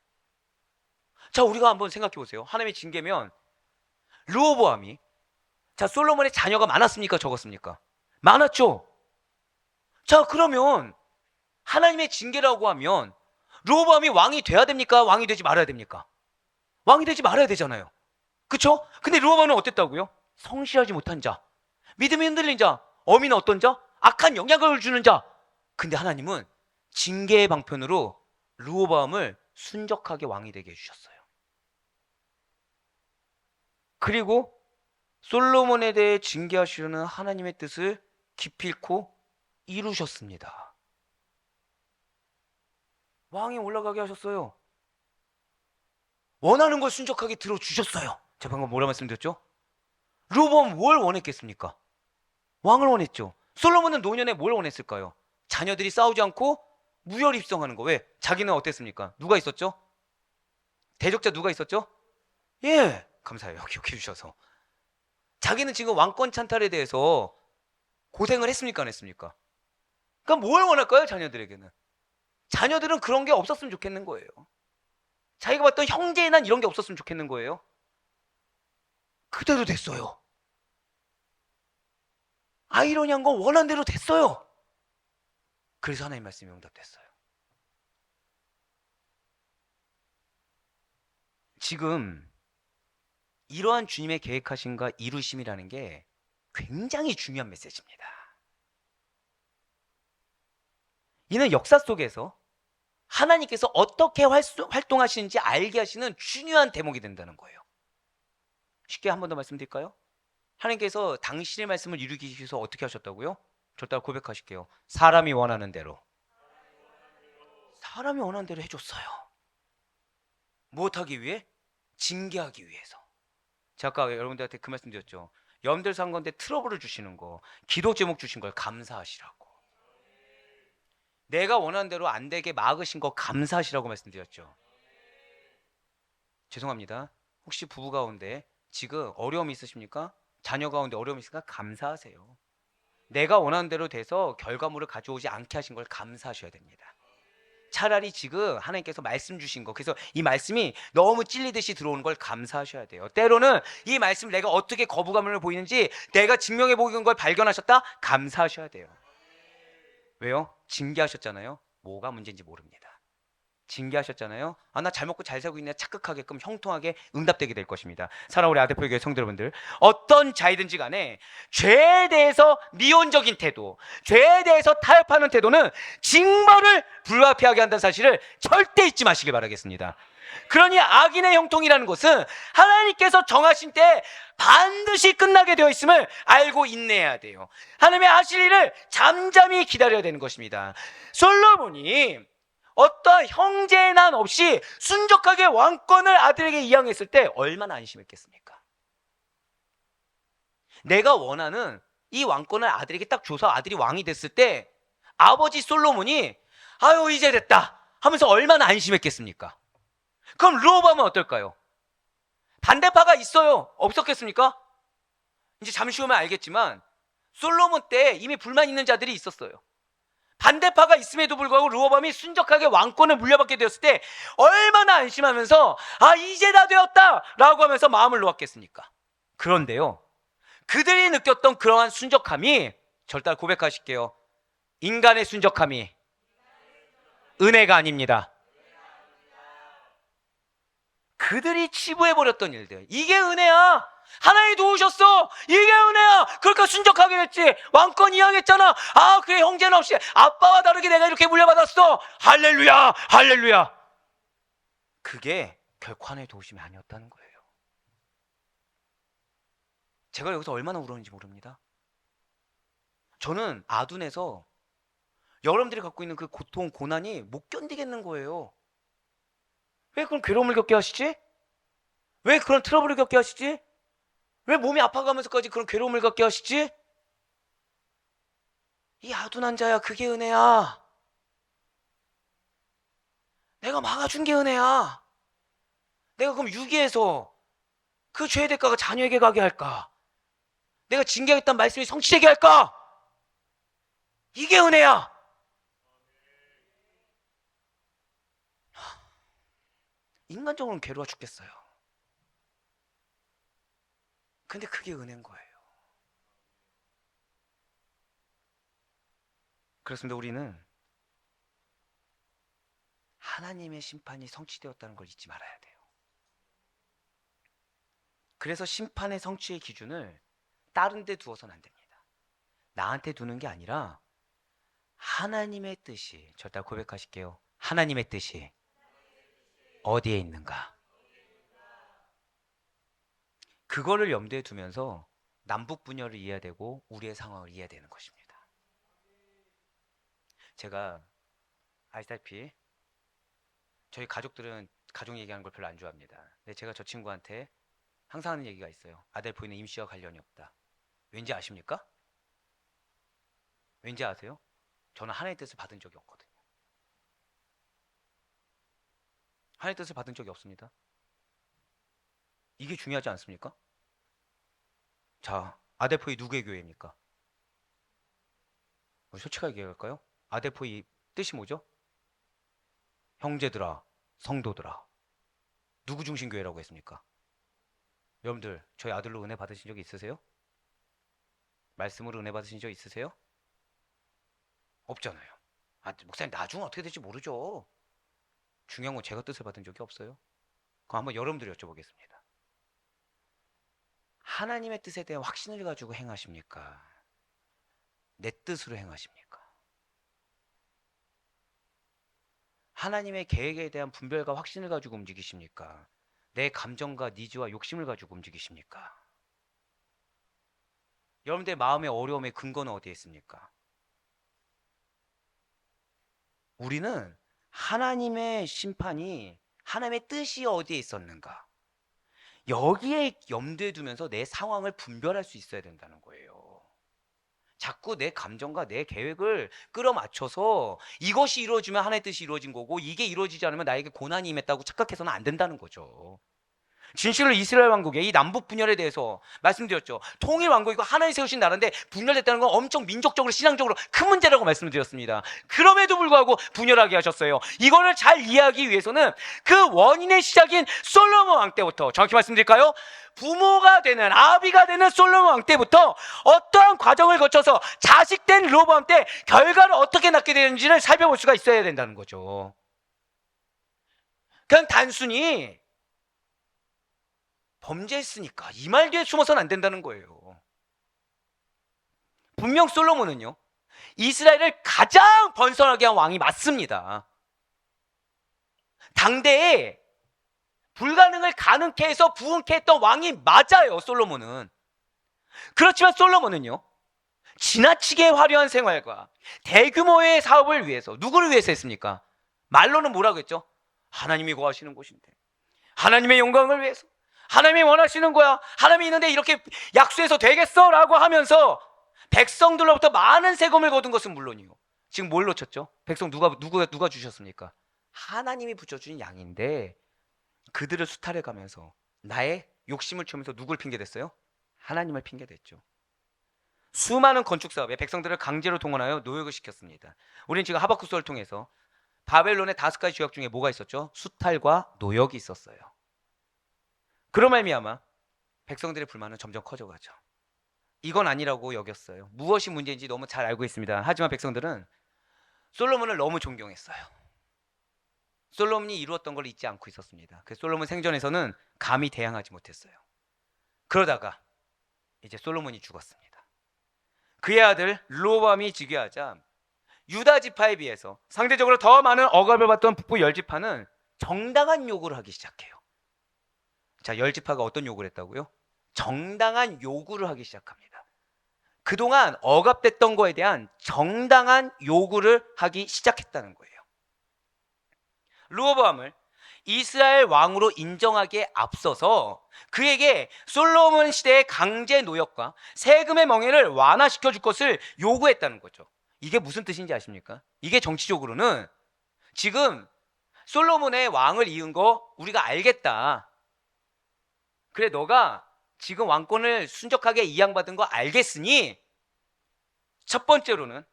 자, 우리가 한번 생각해 보세요. 하나님의 징계면 르호보암이 솔로몬의 자녀가 많았습니까? 적었습니까? 많았죠. 자, 그러면 하나님의 징계라고 하면 르호보암이 왕이 돼야 됩니까? 왕이 되지 말아야 됩니까? 왕이 되지 말아야 되잖아요. 그쵸? 근데 르호보암은 어땠다고요? 성실하지 못한 자, 믿음이 흔들린 자, 어미는 어떤 자? 악한 영향을 주는 자. 근데 하나님은 징계의 방편으로 르호보암을 순적하게 왕이 되게 해주셨어요. 그리고 솔로몬에 대해 징계하시려는 하나님의 뜻을 기필코 이루셨습니다. 왕이 올라가게 하셨어요. 원하는 걸 순적하게 들어주셨어요. 제가 방금 뭐라 말씀드렸죠? 르호보암은 뭘 원했겠습니까? 왕을 원했죠. 솔로몬은 노년에 뭘 원했을까요? 자녀들이 싸우지 않고 무혈 입성하는 거. 왜? 자기는 어땠습니까? 누가 있었죠? 대적자 누가 있었죠? 예, 감사해요. 기억해 주셔서. 자기는 지금 왕권 찬탈에 대해서 고생을 했습니까? 안 했습니까? 그러니까 뭘 원할까요? 자녀들에게는. 자녀들은 그런 게 없었으면 좋겠는 거예요. 자기가 봤던 형제의 난 이런 게 없었으면 좋겠는 거예요. 그대로 됐어요. 아이러니한 건 원한 대로 됐어요. 그래서 하나님 말씀이 응답됐어요. 지금 이러한 주님의 계획하심과 이루심이라는 게 굉장히 중요한 메시지입니다. 이는 역사 속에서 하나님께서 어떻게 활동하시는지 알게 하시는 중요한 대목이 된다는 거예요. 쉽게 한 번 더 말씀드릴까요? 하나님께서 당신의 말씀을 이루기 위해서 어떻게 하셨다고요? 절대 고백하실게요. 사람이 원하는 대로. 사람이 원하는 대로 해줬어요. 무엇하기 위해? 징계하기 위해서. 제가 아까 여러분들한테 그 말씀 드렸죠. 여러분들 산 건데 트러블을 주시는 거, 기도 제목 주신 걸 감사하시라고. 내가 원하는 대로 안 되게 막으신 거 감사하시라고 말씀드렸죠. 죄송합니다. 혹시 부부 가운데 지금 어려움이 있으십니까? 자녀 가운데 어려움이 있으니까 감사하세요. 내가 원하는 대로 돼서 결과물을 가져오지 않게 하신 걸 감사하셔야 됩니다. 차라리 지금 하나님께서 말씀 주신 거, 그래서 이 말씀이 너무 찔리듯이 들어오는 걸 감사하셔야 돼요. 때로는 이 말씀을 내가 어떻게 거부감을 보이는지 내가 증명해 보이는 걸 발견하셨다? 감사하셔야 돼요. 왜요? 징계하셨잖아요. 뭐가 문제인지 모릅니다. 징계하셨잖아요. 아, 나 잘 먹고 잘 살고 있네 착각하게끔 형통하게 응답되게 될 것입니다. 사랑하는 우리 아대표교회 성도 여러분들, 어떤 자이든지 간에 죄에 대해서 미온적인 태도, 죄에 대해서 타협하는 태도는 징벌을 불가피하게 한다는 사실을 절대 잊지 마시길 바라겠습니다. 그러니 악인의 형통이라는 것은 하나님께서 정하신 때 반드시 끝나게 되어 있음을 알고 인내해야 돼요. 하나님의 하실 일을 잠잠히 기다려야 되는 것입니다. 솔로몬이 어떠한 형제의 난 없이 순적하게 왕권을 아들에게 이양했을 때 얼마나 안심했겠습니까? 내가 원하는 이 왕권을 아들에게 딱 줘서 아들이 왕이 됐을 때 아버지 솔로몬이 아유 이제 됐다 하면서 얼마나 안심했겠습니까? 그럼 르호보암은 어떨까요? 반대파가 있어요? 없었겠습니까? 이제 잠시 후면 알겠지만 솔로몬 때 이미 불만 있는 자들이 있었어요. 반대파가 있음에도 불구하고 르호보암이 순적하게 왕권을 물려받게 되었을 때 얼마나 안심하면서 아 이제 다 되었다 라고 하면서 마음을 놓았겠습니까? 그런데요, 그들이 느꼈던 그러한 순적함이, 절대 고백하실게요, 인간의 순적함이 은혜가 아닙니다. 그들이 치부해버렸던 일들, 이게 은혜야, 하나님이 도우셨어, 이게 은혜야, 그러니까 순적하게 됐지, 왕권 이양했잖아, 아 그래 형제는 없이 아빠와 다르게 내가 이렇게 물려받았어, 할렐루야 할렐루야. 그게 결코 하나님의 도우심이 아니었다는 거예요. 제가 여기서 얼마나 울었는지 모릅니다. 저는 아둔해서 여러분들이 갖고 있는 그 고통 고난이 못 견디겠는 거예요. 왜 그런 괴로움을 겪게 하시지? 왜 그런 트러블을 겪게 하시지? 왜 몸이 아파가면서까지 그런 괴로움을 겪게 하시지? 이 아둔한 자야, 그게 은혜야. 내가 막아준 게 은혜야. 내가 그럼 유기해서 그 죄의 대가가 자녀에게 가게 할까? 내가 징계하겠다는 말씀이 성취되게 할까? 이게 은혜야. 인간적으로는 괴로워 죽겠어요. 근데 그게 은혜인 거예요. 그렇습니다. 우리는 하나님의 심판이 성취되었다는 걸 잊지 말아야 돼요. 그래서 심판의 성취의 기준을 다른 데 두어서는 안 됩니다. 나한테 두는 게 아니라 하나님의 뜻이, 절대 고백하실게요, 하나님의 뜻이 어디에 있는가, 그거를 염두에 두면서 남북 분열을 이해해야 되고 우리의 상황을 이해해야 되는 것입니다. 제가 알다시피 저희 가족들은 가족 얘기하는 걸 별로 안 좋아합니다. 근데 제가 저 친구한테 항상 하는 얘기가 있어요. 아들 보이는 임시와 관련이 없다. 왠지 아십니까? 왠지 아세요? 저는 하나님의 뜻을 받은 적이 없거든요. 하나님의 뜻을 받은 적이 없습니다. 이게 중요하지 않습니까? 자, 아델포이 누구의 교회입니까? 솔직하게 얘기할까요? 아델포이 뜻이 뭐죠? 형제들아, 성도들아. 누구 중심 교회라고 했습니까? 여러분들, 저희 아들로 은혜 받으신 적 있으세요? 말씀으로 은혜 받으신 적 있으세요? 없잖아요. 아, 목사님 나중에 어떻게 될지 모르죠. 중요한 건 제가 뜻을 받은 적이 없어요. 그럼 한번 여러분들이 여쭤보겠습니다. 하나님의 뜻에 대한 확신을 가지고 행하십니까? 내 뜻으로 행하십니까? 하나님의 계획에 대한 분별과 확신을 가지고 움직이십니까? 내 감정과 니즈와 욕심을 가지고 움직이십니까? 여러분들의 마음의 어려움의 근거는 어디에 있습니까? 우리는 하나님의 심판이, 하나님의 뜻이 어디에 있었는가, 여기에 염두에 두면서 내 상황을 분별할 수 있어야 된다는 거예요. 자꾸 내 감정과 내 계획을 끌어맞춰서 이것이 이루어지면 하나님의 뜻이 이루어진 거고 이게 이루어지지 않으면 나에게 고난이 임했다고 착각해서는 안 된다는 거죠. 진실로 이스라엘 왕국의 이 남북 분열에 대해서 말씀드렸죠. 통일 왕국이고 하나님 세우신 나라인데 분열됐다는 건 엄청 민족적으로 신앙적으로 큰 문제라고 말씀드렸습니다. 그럼에도 불구하고 분열하게 하셨어요. 이거를 잘 이해하기 위해서는 그 원인의 시작인 솔로몬 왕 때부터, 정확히 말씀드릴까요? 부모가 되는, 아비가 되는 솔로몬 왕 때부터 어떠한 과정을 거쳐서 자식된 르호보암 때 결과를 어떻게 낳게 되는지를 살펴볼 수가 있어야 된다는 거죠. 그냥 단순히 범죄했으니까 이 말 뒤에 숨어서는 안 된다는 거예요. 분명 솔로몬은요, 이스라엘을 가장 번성하게 한 왕이 맞습니다. 당대에 불가능을 가능케 해서 부흥케 했던 왕이 맞아요, 솔로몬은. 그렇지만 솔로몬은요, 지나치게 화려한 생활과 대규모의 사업을 위해서, 누구를 위해서 했습니까? 말로는 뭐라고 했죠? 하나님이 구하시는 곳인데, 하나님의 영광을 위해서, 하나님이 원하시는 거야, 하나님이 있는데 이렇게 약수해서 되겠어? 라고 하면서 백성들로부터 많은 세금을 거둔 것은 물론이요, 지금 뭘 놓쳤죠? 백성 누가 주셨습니까? 하나님이 붙여준 양인데 그들을 수탈해 가면서 나의 욕심을 채우면서 누굴 핑계댔어요? 하나님을 핑계댔죠. 수많은 건축 사업에 백성들을 강제로 동원하여 노역을 시켰습니다. 우리는 지금 하박국서를 통해서 바벨론의 5가지 죄악 중에 뭐가 있었죠? 수탈과 노역이 있었어요. 그로 말미암아 백성들의 불만은 점점 커져가죠. 이건 아니라고 여겼어요. 무엇이 문제인지 너무 잘 알고 있습니다. 하지만 백성들은 솔로몬을 너무 존경했어요. 솔로몬이 이루었던 걸 잊지 않고 있었습니다. 그래서 솔로몬 생전에서는 감히 대항하지 못했어요. 그러다가 이제 솔로몬이 죽었습니다. 그의 아들 르호보암이 즉위하자 유다 지파에 비해서 상대적으로 더 많은 억압을 받던 북부 10지파는 정당한 요구를 하기 시작해요. 자, 10지파가 어떤 요구를 했다고요? 정당한 요구를 하기 시작합니다. 그동안 억압됐던 거에 대한 정당한 요구를 하기 시작했다는 거예요. 르호보암을 이스라엘 왕으로 인정하기에 앞서서 그에게 솔로몬 시대의 강제 노역과 세금의 멍해를 완화시켜 줄 것을 요구했다는 거죠. 이게 무슨 뜻인지 아십니까? 이게 정치적으로는 지금 솔로몬의 왕을 이은 거 우리가 알겠다. 그래, 너가 지금 왕권을 순적하게 이양받은 거 알겠으니 첫 번째로는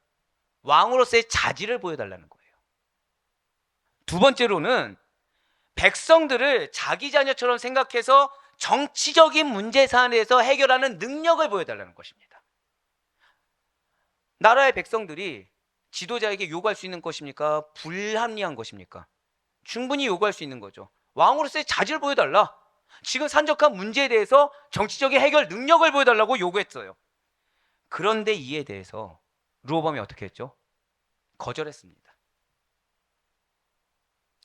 왕으로서의 자질을 보여달라는 거예요. 두 번째로는 백성들을 자기 자녀처럼 생각해서 정치적인 문제 사안에 대해서 해결하는 능력을 보여달라는 것입니다. 나라의 백성들이 지도자에게 요구할 수 있는 것입니까? 불합리한 것입니까? 충분히 요구할 수 있는 거죠. 왕으로서의 자질을 보여달라. 지금 산적한 문제에 대해서 정치적인 해결 능력을 보여달라고 요구했어요. 그런데 이에 대해서 르호보암이 어떻게 했죠? 거절했습니다.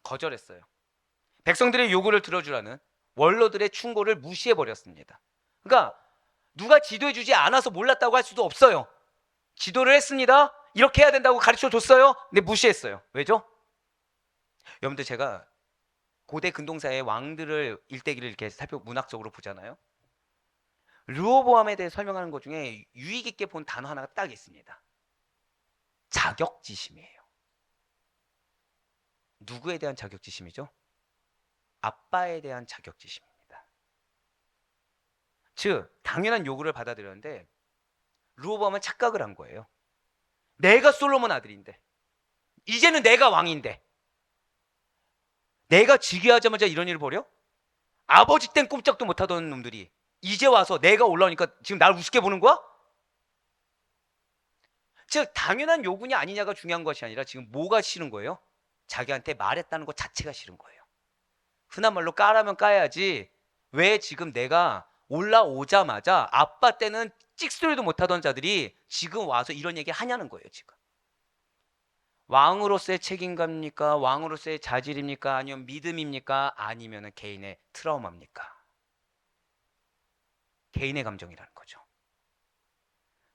거절했어요. 백성들의 요구를 들어주라는 원로들의 충고를 무시해버렸습니다. 그러니까 누가 지도해주지 않아서 몰랐다고 할 수도 없어요. 지도를 했습니다. 이렇게 해야 된다고 가르쳐줬어요. 근데 무시했어요. 왜죠? 여러분들, 제가 고대 근동사의 왕들을 일대기를 이렇게 문학적으로 보잖아요. 르호보암에 대해 설명하는 것 중에 유익 있게 본 단어 하나가 딱 있습니다. 자격지심이에요. 누구에 대한 자격지심이죠? 아빠에 대한 자격지심입니다. 즉, 당연한 요구를 받아들였는데 르호보암은 착각을 한 거예요. 내가 솔로몬 아들인데, 이제는 내가 왕인데, 내가 즉위하자마자 이런 일을 벌여? 아버지 땐 꼼짝도 못하던 놈들이 이제 와서 내가 올라오니까 지금 나를 우습게 보는 거야? 즉, 당연한 요구냐 아니냐가 중요한 것이 아니라 지금 뭐가 싫은 거예요? 자기한테 말했다는 것 자체가 싫은 거예요. 흔한 말로 까라면 까야지, 왜 지금 내가 올라오자마자 아빠 때는 찍소리도 못하던 자들이 지금 와서 이런 얘기 하냐는 거예요. 지금 왕으로서의 책임감입니까? 왕으로서의 자질입니까? 아니면 믿음입니까? 아니면 개인의 트라우마입니까? 개인의 감정이라는 거죠.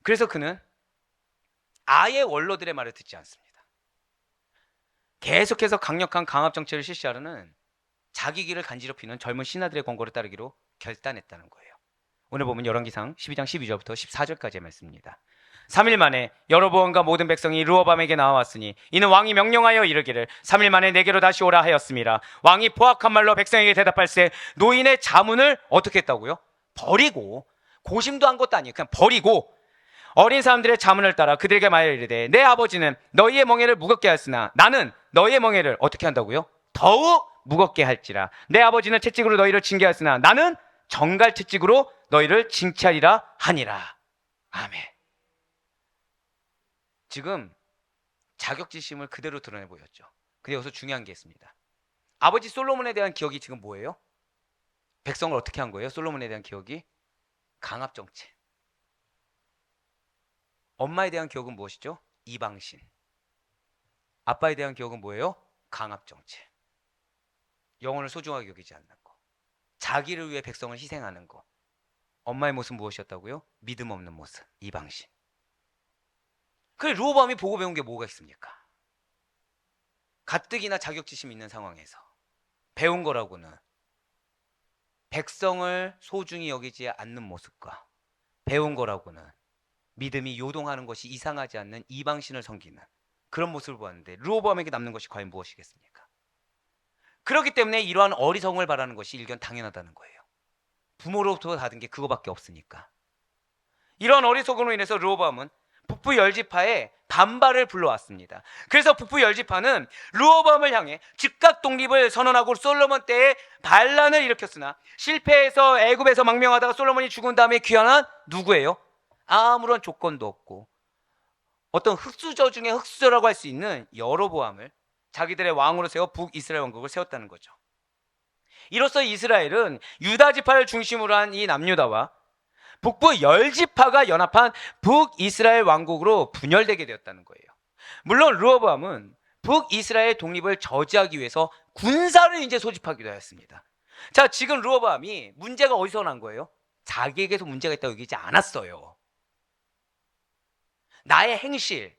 그래서 그는 아예 원로들의 말을 듣지 않습니다. 계속해서 강력한 강압 정책을 실시하려는 자기 길을 간지럽히는 젊은 신하들의 권고를 따르기로 결단했다는 거예요. 오늘 보면 열왕기상 12장 12절부터 14절까지의 말씀입니다. 3일 만에 여로보암과 모든 백성이 르호보암에게 나와왔으니 이는 왕이 명령하여 이르기를 3일 만에 내게로 다시 오라 하였음이라. 왕이 포악한 말로 백성에게 대답할세 노인의 자문을 어떻게 했다고요? 버리고, 고심도 한 것도 아니에요. 그냥 버리고 어린 사람들의 자문을 따라 그들에게 말하여 이르되 내 아버지는 너희의 멍에를 무겁게 하였으나 나는 너희의 멍에를 어떻게 한다고요? 더욱 무겁게 할지라. 내 아버지는 채찍으로 너희를 징계하였으나 나는 정갈 채찍으로 너희를 징치하리라 하니라. 아멘. 지금 자격지심을 그대로 드러내 보였죠. 근데 여기서 중요한 게 있습니다. 아버지 솔로몬에 대한 기억이 지금 뭐예요? 백성을 어떻게 한 거예요? 솔로몬에 대한 기억이 강압정체. 엄마에 대한 기억은 무엇이죠? 이방신. 아빠에 대한 기억은 뭐예요? 강압정체. 영혼을 소중하게 여기지 않는 거. 자기를 위해 백성을 희생하는 거. 엄마의 모습 무엇이었다고요? 믿음 없는 모습. 이방신. 그래 르호보암이 보고 배운 게 뭐가 있습니까? 가뜩이나 자격지심 있는 상황에서 배운 거라고는 백성을 소중히 여기지 않는 모습과 배운 거라고는 믿음이 요동하는 것이 이상하지 않는 이방신을 섬기는 그런 모습을 보았는데 르호보암에게 남는 것이 과연 무엇이겠습니까? 그렇기 때문에 이러한 어리석음을 바라는 것이 일견 당연하다는 거예요. 부모로부터 받은 게 그거밖에 없으니까. 이런 어리석음으로 인해서 르호보암은 북부 열지파에 반발을 불러왔습니다. 그래서 북부 열지파는 르호보암을 향해 즉각 독립을 선언하고 솔로몬 때에 반란을 일으켰으나 실패해서 애굽에서 망명하다가 솔로몬이 죽은 다음에 귀환한 누구예요? 아무런 조건도 없고 어떤 흑수저 중에 흑수저라고 할 수 있는 여로보암을 자기들의 왕으로 세워 북이스라엘 왕국을 세웠다는 거죠. 이로써 이스라엘은 유다 지파를 중심으로 한 이 남유다와 북부 열지파가 연합한 북이스라엘 왕국으로 분열되게 되었다는 거예요. 물론 르호보암은 북이스라엘 독립을 저지하기 위해서 군사를 이제 소집하기도 하였습니다. 자, 지금 르호보암이 문제가 어디서 난 거예요? 자기에게서 문제가 있다고 여기지 않았어요. 나의 행실,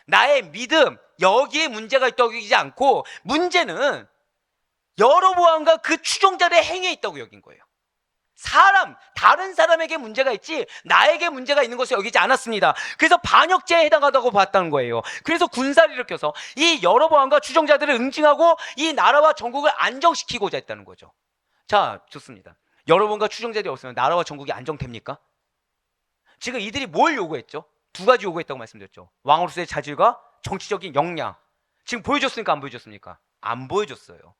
나의 믿음, 여기에 문제가 있다고 여기지 않고 문제는 여로보암과 그 추종자들의 행위에 있다고 여긴 거예요. 다른 사람에게 문제가 있지 나에게 문제가 있는 것을 여기지 않았습니다. 그래서 반역죄에 해당하다고 봤다는 거예요. 그래서 군사를 일으켜서 이 여로보암과 추종자들을 응징하고 이 나라와 전국을 안정시키고자 했다는 거죠. 자, 좋습니다. 여로보암과 추종자들이 없으면 나라와 전국이 안정됩니까? 지금 이들이 뭘 요구했죠? 두 가지 요구했다고 말씀드렸죠. 왕으로서의 자질과 정치적인 역량. 지금 보여줬습니까? 안 보여줬습니까? 안 보여줬어요.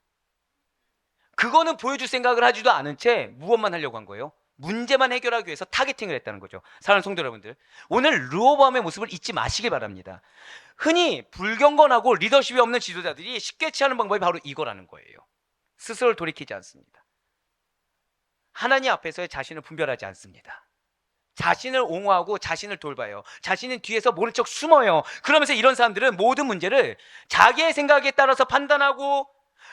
그거는 보여줄 생각을 하지도 않은 채 무엇만 하려고 한 거예요? 문제만 해결하기 위해서 타겟팅을 했다는 거죠. 사랑하는 성도 여러분들, 오늘 르호보암의 모습을 잊지 마시길 바랍니다. 흔히 불경건하고 리더십이 없는 지도자들이 쉽게 취하는 방법이 바로 이거라는 거예요. 스스로를 돌이키지 않습니다. 하나님 앞에서의 자신을 분별하지 않습니다. 자신을 옹호하고 자신을 돌봐요. 자신은 뒤에서 모른 척 숨어요. 그러면서 이런 사람들은 모든 문제를 자기의 생각에 따라서 판단하고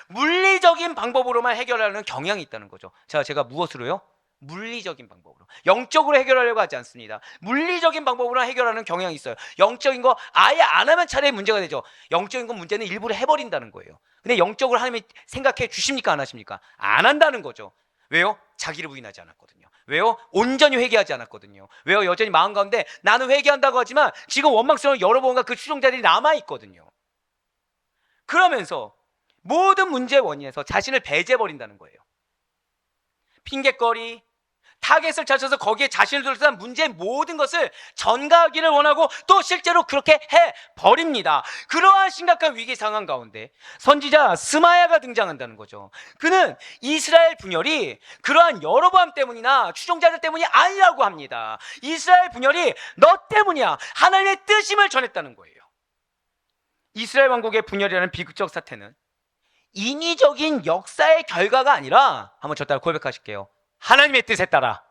물리적인 방법으로만 해결하는 경향이 있다는 거죠. 자, 제가 무엇으로요? 물리적인 방법으로. 영적으로 해결하려고 하지 않습니다. 물리적인 방법으로 해결하는 경향이 있어요. 영적인 거 아예 안 하면 차라리 문제가 되죠. 영적인 건 문제는 일부러 해버린다는 거예요. 근데 영적으로 하나님이 생각해 주십니까? 안 하십니까? 안 한다는 거죠. 왜요? 자기를 부인하지 않았거든요. 왜요? 온전히 회개하지 않았거든요. 왜요? 여전히 마음 가운데 나는 회개한다고 하지만 지금 원망스러운 여러분과 그 추종자들이 남아있거든요. 그러면서 모든 문제의 원인에서 자신을 배제해버린다는 거예요. 핑계거리, 타겟을 찾아서 거기에 자신을 둘러싼 문제의 모든 것을 전가하기를 원하고 또 실제로 그렇게 해버립니다. 그러한 심각한 위기 상황 가운데 선지자 스마야가 등장한다는 거죠. 그는 이스라엘 분열이 그러한 여로보암 때문이나 추종자들 때문이 아니라고 합니다. 이스라엘 분열이 너 때문이야. 하나님의 뜻임을 전했다는 거예요. 이스라엘 왕국의 분열이라는 비극적 사태는 인위적인 역사의 결과가 아니라 한번 저 따라 고백하실게요. 하나님의 뜻에 따라,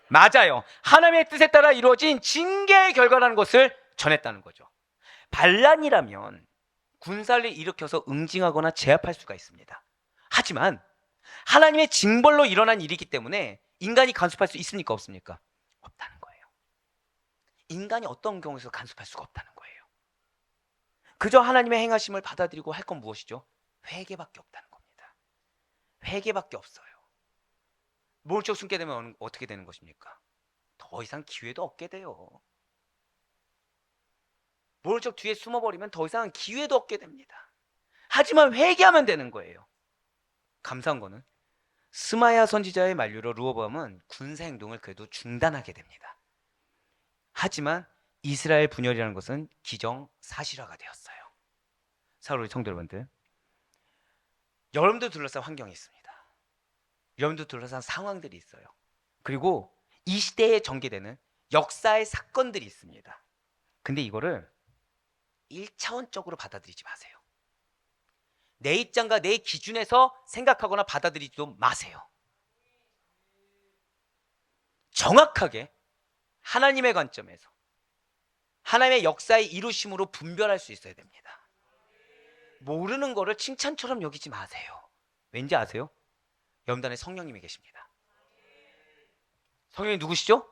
맞아요, 하나님의 뜻에 따라 이루어진 징계의 결과라는 것을 전했다는 거죠. 반란이라면 군사를 일으켜서 응징하거나 제압할 수가 있습니다. 하지만 하나님의 징벌로 일어난 일이기 때문에 인간이 간섭할 수 있습니까? 없습니까? 없다는 거예요. 인간이 어떤 경우에서 간섭할 수가 없다는 거예요. 그저 하나님의 행하심을 받아들이고 할 건 무엇이죠? 회개밖에 없다는 겁니다. 회개밖에 없어요. 모른 척 숨게 되면 어떻게 되는 것입니까? 더 이상 기회도 없게 돼요. 모른 척 뒤에 숨어버리면 더 이상 기회도 없게 됩니다. 하지만 회개하면 되는 거예요. 감사한 거는 스마야 선지자의 만류로 르호보암은 군사 행동을 그래도 중단하게 됩니다. 하지만 이스라엘 분열이라는 것은 기정사실화가 되었어요. 사랑하는 성도 여러분들, 여러분도 둘러싼 환경이 있습니다. 여러분도 둘러싼 상황들이 있어요. 그리고 이 시대에 전개되는 역사의 사건들이 있습니다. 근데 이거를 1차원적으로 받아들이지 마세요. 내 입장과 내 기준에서 생각하거나 받아들이지도 마세요. 정확하게 하나님의 관점에서 하나님의 역사의 이루심으로 분별할 수 있어야 됩니다. 모르는 거를 칭찬처럼 여기지 마세요. 왠지 아세요? 여러분 안에 성령님이 계십니다. 성령이 누구시죠?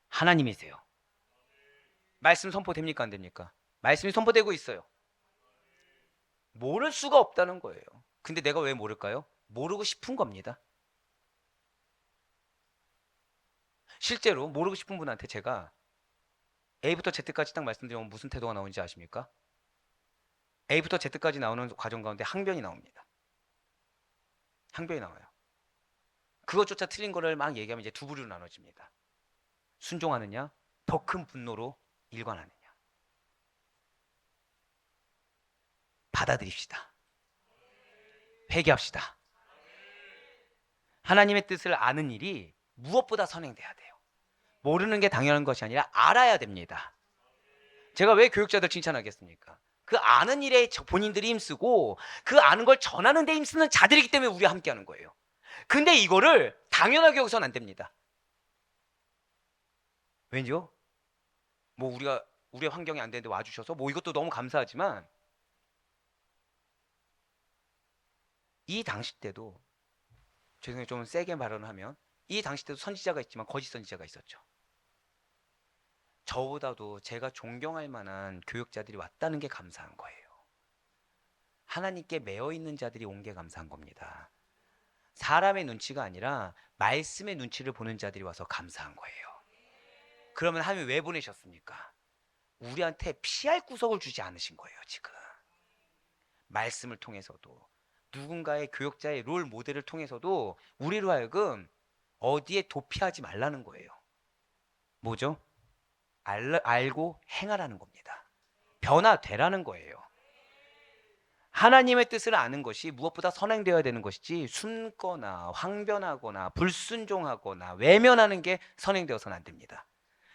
하나님이세요. 말씀 선포됩니까? 안 됩니까? 말씀이 선포되고 있어요. 모를 수가 없다는 거예요. 근데 내가 왜 모를까요? 모르고 싶은 겁니다. 실제로 모르고 싶은 분한테 제가 A부터 Z까지 딱 말씀드리면 무슨 태도가 나오는지 아십니까? A부터 Z까지 나오는 과정 가운데 항변이 나옵니다. 항변이 나와요. 그것조차 틀린 거를 막 얘기하면 이제 두 부류로 나눠집니다. 순종하느냐, 더 큰 분노로 일관하느냐. 받아들입시다. 회개합시다. 하나님의 뜻을 아는 일이 무엇보다 선행돼야 돼요. 모르는 게 당연한 것이 아니라 알아야 됩니다. 제가 왜 교육자들 칭찬하겠습니까? 그 아는 일에 본인들이 힘쓰고 그 아는 걸 전하는 데 힘쓰는 자들이기 때문에 우리와 함께하는 거예요. 근데 이거를 당연하게 여기서는 안 됩니다. 왠지요? 뭐 우리의 환경이 안 되는데 와주셔서 뭐 이것도 너무 감사하지만 이 당시 때도 죄송해요, 좀 세게 발언을 하면 이 당시 때도 선지자가 있지만 거짓 선지자가 있었죠. 저보다도 제가 존경할 만한 교육자들이 왔다는 게 감사한 거예요. 하나님께 매여 있는 자들이 온 게 감사한 겁니다. 사람의 눈치가 아니라 말씀의 눈치를 보는 자들이 와서 감사한 거예요. 그러면 하나님이 왜 보내셨습니까? 우리한테 피할 구석을 주지 않으신 거예요. 지금 말씀을 통해서도 누군가의 교육자의 롤 모델을 통해서도 우리로 하여금 어디에 도피하지 말라는 거예요. 뭐죠? 알고 행하라는 겁니다. 변화되라는 거예요. 하나님의 뜻을 아는 것이 무엇보다 선행되어야 되는 것이지 숨거나 황변하거나 불순종하거나 외면하는 게 선행되어서는 안 됩니다.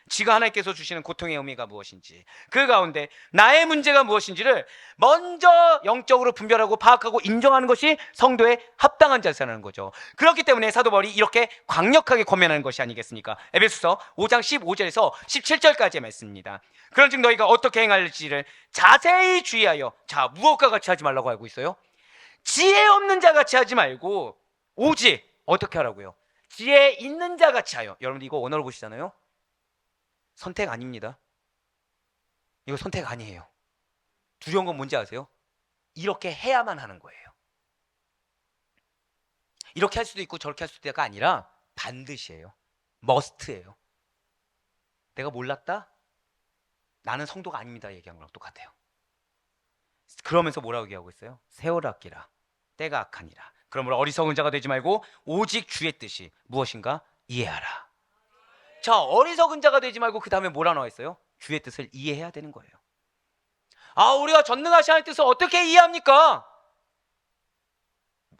지가 하나님께서 주시는 고통의 의미가 무엇인지, 그 가운데 나의 문제가 무엇인지를 먼저 영적으로 분별하고 파악하고 인정하는 것이 성도의 합당한 자세라는 거죠. 그렇기 때문에 사도 바울이 이렇게 강력하게 권면하는 것이 아니겠습니까? 에베소서 5장 15절에서 17절까지의 말씀입니다. 그런즉 너희가 어떻게 행할지를 자세히 주의하여, 자, 무엇과 같이 하지 말라고 하고 있어요? 지혜 없는 자 같이 하지 말고 오직 어떻게 하라고요? 지혜 있는 자 같이 하여. 여러분 이거 원어로 보시잖아요. 선택 아닙니다. 이거 선택 아니에요. 두려운 건 뭔지 아세요? 이렇게 해야만 하는 거예요. 이렇게 할 수도 있고 저렇게 할 수도 있다가 아니라 반드시예요. 머스트예요. 내가 몰랐다? 나는 성도가 아닙니다. 얘기한 거랑 똑같아요. 그러면서 뭐라고 얘기하고 있어요? 세월 아끼라. 때가 악하니라. 그러므로 어리석은 자가 되지 말고 오직 주의 뜻이 무엇인가 이해하라. 자, 어리석은 자가 되지 말고 그 다음에 뭐라 나와 있어요? 주의 뜻을 이해해야 되는 거예요. 아, 우리가 전능하신 하나님의 뜻을 어떻게 이해합니까?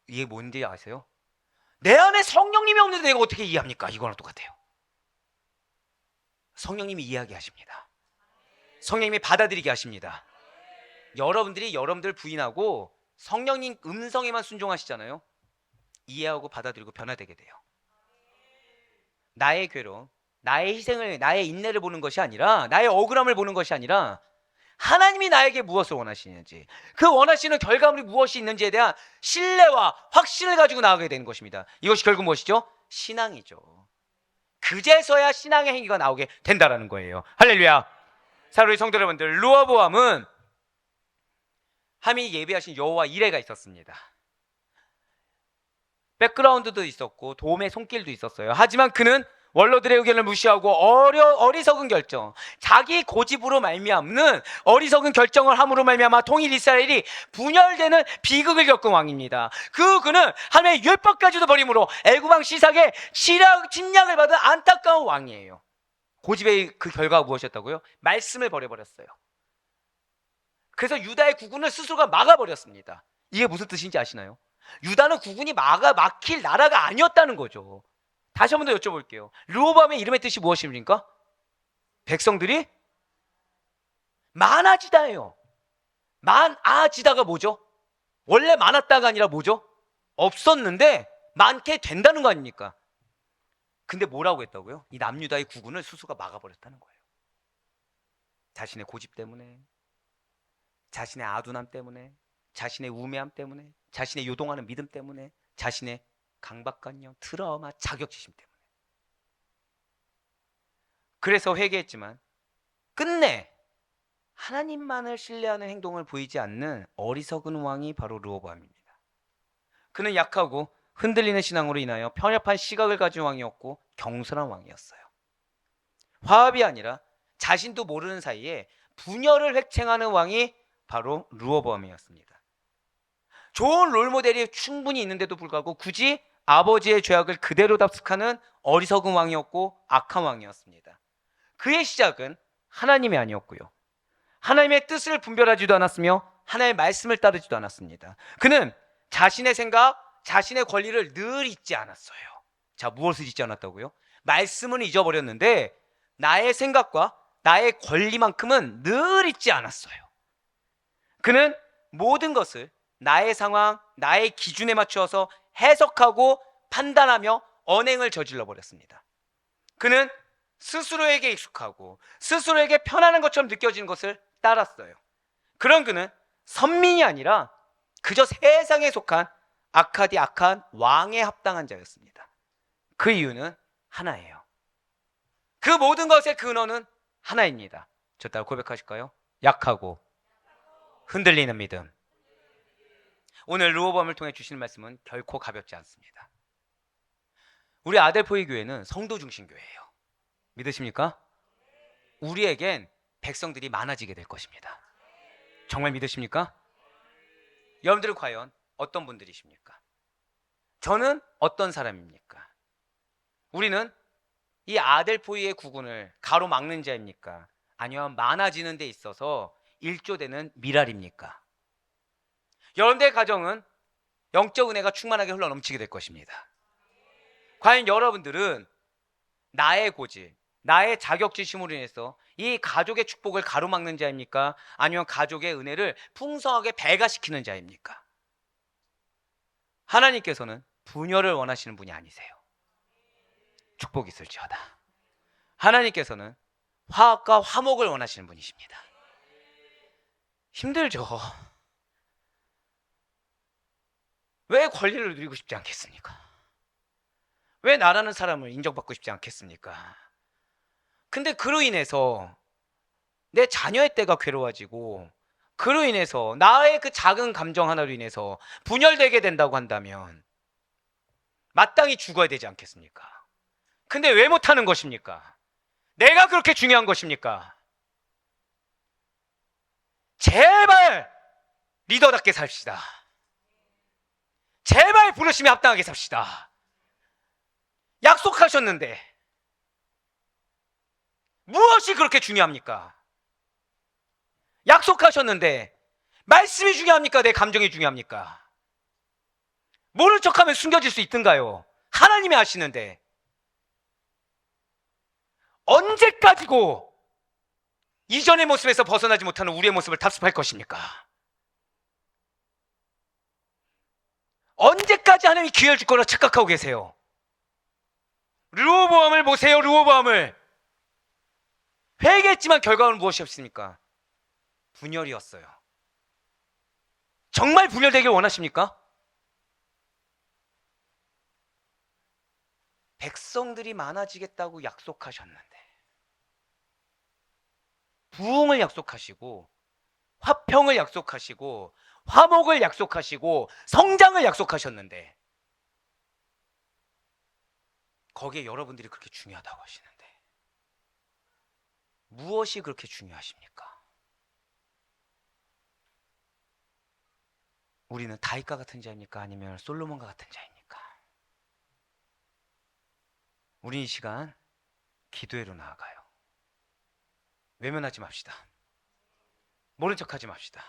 이게 뭔지 아세요? 내 안에 성령님이 없는데 내가 어떻게 이해합니까? 이거랑 똑같아요. 성령님이 이해하게 하십니다. 성령님이 받아들이게 하십니다. 여러분들이 여러분들 부인하고 성령님 음성에만 순종하시잖아요. 이해하고 받아들이고 변화되게 돼요. 나의 괴로움, 나의 희생을, 나의 인내를 보는 것이 아니라, 나의 억울함을 보는 것이 아니라 하나님이 나에게 무엇을 원하시는지, 그 원하시는 결과물이 무엇이 있는지에 대한 신뢰와 확신을 가지고 나아가게 되는 것입니다. 이것이 결국 무엇이죠? 신앙이죠. 그제서야 신앙의 행위가 나오게 된다라는 거예요. 할렐루야. 사랑하는 성도 여러분들, 르호보암은 함이 예비하신 여호와 이레가 있었습니다. 백그라운드도 있었고 도움의 손길도 있었어요. 하지만 그는 원로들의 의견을 무시하고 어리석은 결정, 자기 고집으로 말미암는 어리석은 결정을 함으로 말미암아 통일 이스라엘이 분열되는 비극을 겪은 왕입니다. 그는 하나님의 율법까지도 버림으로 애굽 왕 시삭의 침략을 받은 안타까운 왕이에요. 고집의 그 결과가 무엇이었다고요? 말씀을 버려버렸어요. 그래서 유다의 국군을 스스로가 막아버렸습니다. 이게 무슨 뜻인지 아시나요? 유다는 국군이 막힐 나라가 아니었다는 거죠. 다시 한 번 더 여쭤볼게요. 르호보암의 이름의 뜻이 무엇입니까? 백성들이 많아지다예요. 많아지다가 뭐죠? 원래 많았다가 아니라 뭐죠? 없었는데 많게 된다는 거 아닙니까? 근데 뭐라고 했다고요? 이 남유다의 국군을 스스로가 막아버렸다는 거예요. 자신의 고집 때문에, 자신의 아둔함 때문에, 자신의 우매함 때문에, 자신의 요동하는 믿음 때문에, 자신의 강박관념, 트라우마, 자격지심 때문에. 그래서 회개했지만 끝내 하나님만을 신뢰하는 행동을 보이지 않는 어리석은 왕이 바로 르호보암입니다. 그는 약하고 흔들리는 신앙으로 인하여 편협한 시각을 가진 왕이었고 경솔한 왕이었어요. 화합이 아니라 자신도 모르는 사이에 분열을 획책하는 왕이 바로 르호보암이었습니다. 좋은 롤모델이 충분히 있는데도 불구하고 굳이 아버지의 죄악을 그대로 답습하는 어리석은 왕이었고 악한 왕이었습니다. 그의 시작은 하나님이 아니었고요, 하나님의 뜻을 분별하지도 않았으며 하나님의 말씀을 따르지도 않았습니다. 그는 자신의 생각, 자신의 권리를 늘 잊지 않았어요. 자, 무엇을 잊지 않았다고요? 말씀은 잊어버렸는데 나의 생각과 나의 권리만큼은 늘 잊지 않았어요. 그는 모든 것을 나의 상황, 나의 기준에 맞추어서 해석하고 판단하며 언행을 저질러 버렸습니다. 그는 스스로에게 익숙하고 스스로에게 편안한 것처럼 느껴지는 것을 따랐어요. 그런 그는 선민이 아니라 그저 세상에 속한 악한 왕에 합당한 자였습니다. 그 이유는 하나예요. 그 모든 것의 근원은 하나입니다. 저 따라 고백하실까요? 약하고 흔들리는 믿음. 오늘 르호보암을 통해 주시는 말씀은 결코 가볍지 않습니다. 우리 아델포이 교회는 성도 중심 교회예요. 믿으십니까? 우리에겐 백성들이 많아지게 될 것입니다. 정말 믿으십니까? 여러분들은 과연 어떤 분들이십니까? 저는 어떤 사람입니까? 우리는 이 아델포이의 국군을 가로막는 자입니까? 아니면 많아지는 데 있어서 일조되는 미랄입니까? 여러분들의 가정은 영적 은혜가 충만하게 흘러넘치게 될 것입니다. 과연 여러분들은 나의 고집, 나의 자격지심으로 인해서 이 가족의 축복을 가로막는 자입니까? 아니면 가족의 은혜를 풍성하게 배가시키는 자입니까? 하나님께서는 분열을 원하시는 분이 아니세요. 축복이 있을지어다. 하나님께서는 화합과 화목을 원하시는 분이십니다. 힘들죠. 왜 권리를 누리고 싶지 않겠습니까? 왜 나라는 사람을 인정받고 싶지 않겠습니까? 근데 그로 인해서 내 자녀의 때가 괴로워지고 그로 인해서 나의 그 작은 감정 하나로 인해서 분열되게 된다고 한다면 마땅히 죽어야 되지 않겠습니까? 근데 왜 못하는 것입니까? 내가 그렇게 중요한 것입니까? 제발 리더답게 삽시다. 제발 부르심에 합당하게 삽시다. 약속하셨는데 무엇이 그렇게 중요합니까? 약속하셨는데 말씀이 중요합니까? 내 감정이 중요합니까? 모른 척하면 숨겨질 수 있던가요? 하나님이 아시는데 언제까지고 이전의 모습에서 벗어나지 못하는 우리의 모습을 답습할 것입니까? 언제까지 하나님이 기회를 줄 거라 착각하고 계세요? 르호보암을 보세요. 르호보암을 회개했지만 결과는 무엇이었습니까? 분열이었어요. 정말 분열되길 원하십니까? 백성들이 많아지겠다고 약속하셨는데 부흥을 약속하시고 화평을 약속하시고 화목을 약속하시고 성장을 약속하셨는데 거기에 여러분들이 그렇게 중요하다고 하시는데 무엇이 그렇게 중요하십니까? 우리는 다윗과 같은 자입니까? 아니면 솔로몬과 같은 자입니까? 우리 이 시간 기도회로 나아가요. 외면하지 맙시다. 모른 척하지 맙시다.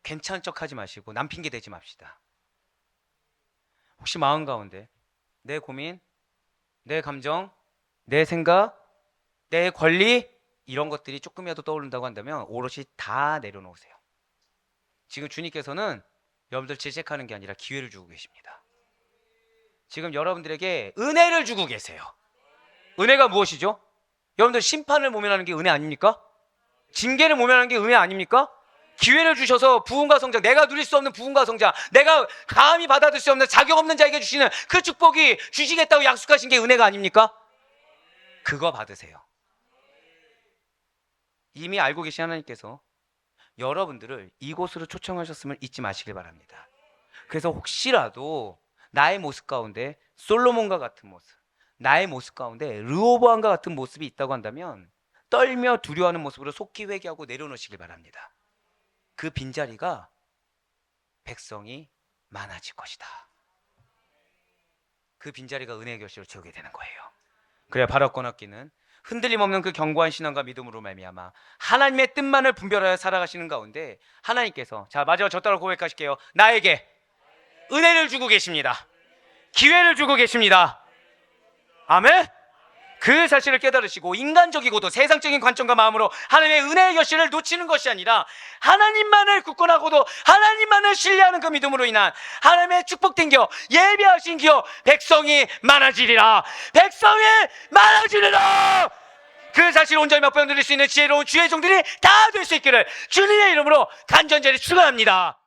괜찮은 척하지 마시고 남 핑계 대지 맙시다. 혹시 마음 가운데 내 고민, 내 감정, 내 생각, 내 권리 이런 것들이 조금이라도 떠오른다고 한다면 오롯이 다 내려놓으세요. 지금 주님께서는 여러분들 질책하는 게 아니라 기회를 주고 계십니다. 지금 여러분들에게 은혜를 주고 계세요. 은혜가 무엇이죠? 여러분들 심판을 모면하는 게 은혜 아닙니까? 징계를 모면하는 게 은혜 아닙니까? 기회를 주셔서 부흥과 성장, 내가 누릴 수 없는 부흥과 성장, 내가 감히 받아들일 수 없는 자격 없는 자에게 주시는 그 축복이 주시겠다고 약속하신 게 은혜가 아닙니까? 그거 받으세요. 이미 알고 계신 하나님께서 여러분들을 이곳으로 초청하셨음을 잊지 마시길 바랍니다. 그래서 혹시라도 나의 모습 가운데 솔로몬과 같은 모습, 나의 모습 가운데 르호보암과 같은 모습이 있다고 한다면 떨며 두려워하는 모습으로 속히 회개하고 내려놓으시길 바랍니다. 그 빈자리가 백성이 많아질 것이다. 그 빈자리가 은혜의 결실을 채우게 되는 거예요. 그래야 바로 꺼놨기는 흔들림 없는 그 견고한 신앙과 믿음으로 말미암아 하나님의 뜻만을 분별하여 살아가시는 가운데 하나님께서, 자 마지막 저 따라 고백하실게요. 나에게 은혜를 주고 계십니다. 기회를 주고 계십니다. 아멘. 그 사실을 깨달으시고 인간적이고도 세상적인 관점과 마음으로 하나님의 은혜의 결실을 놓치는 것이 아니라 하나님만을 굳건하고도 하나님만을 신뢰하는 그 믿음으로 인한 하나님의 축복된 기업, 예비하신 기업, 백성이 많아지리라. 백성이 많아지리라. 그 사실을 온전히 맛보여 드릴 수 있는 지혜로운 주의 종들이 다 될 수 있기를 주님의 이름으로 간절히 축원합니다.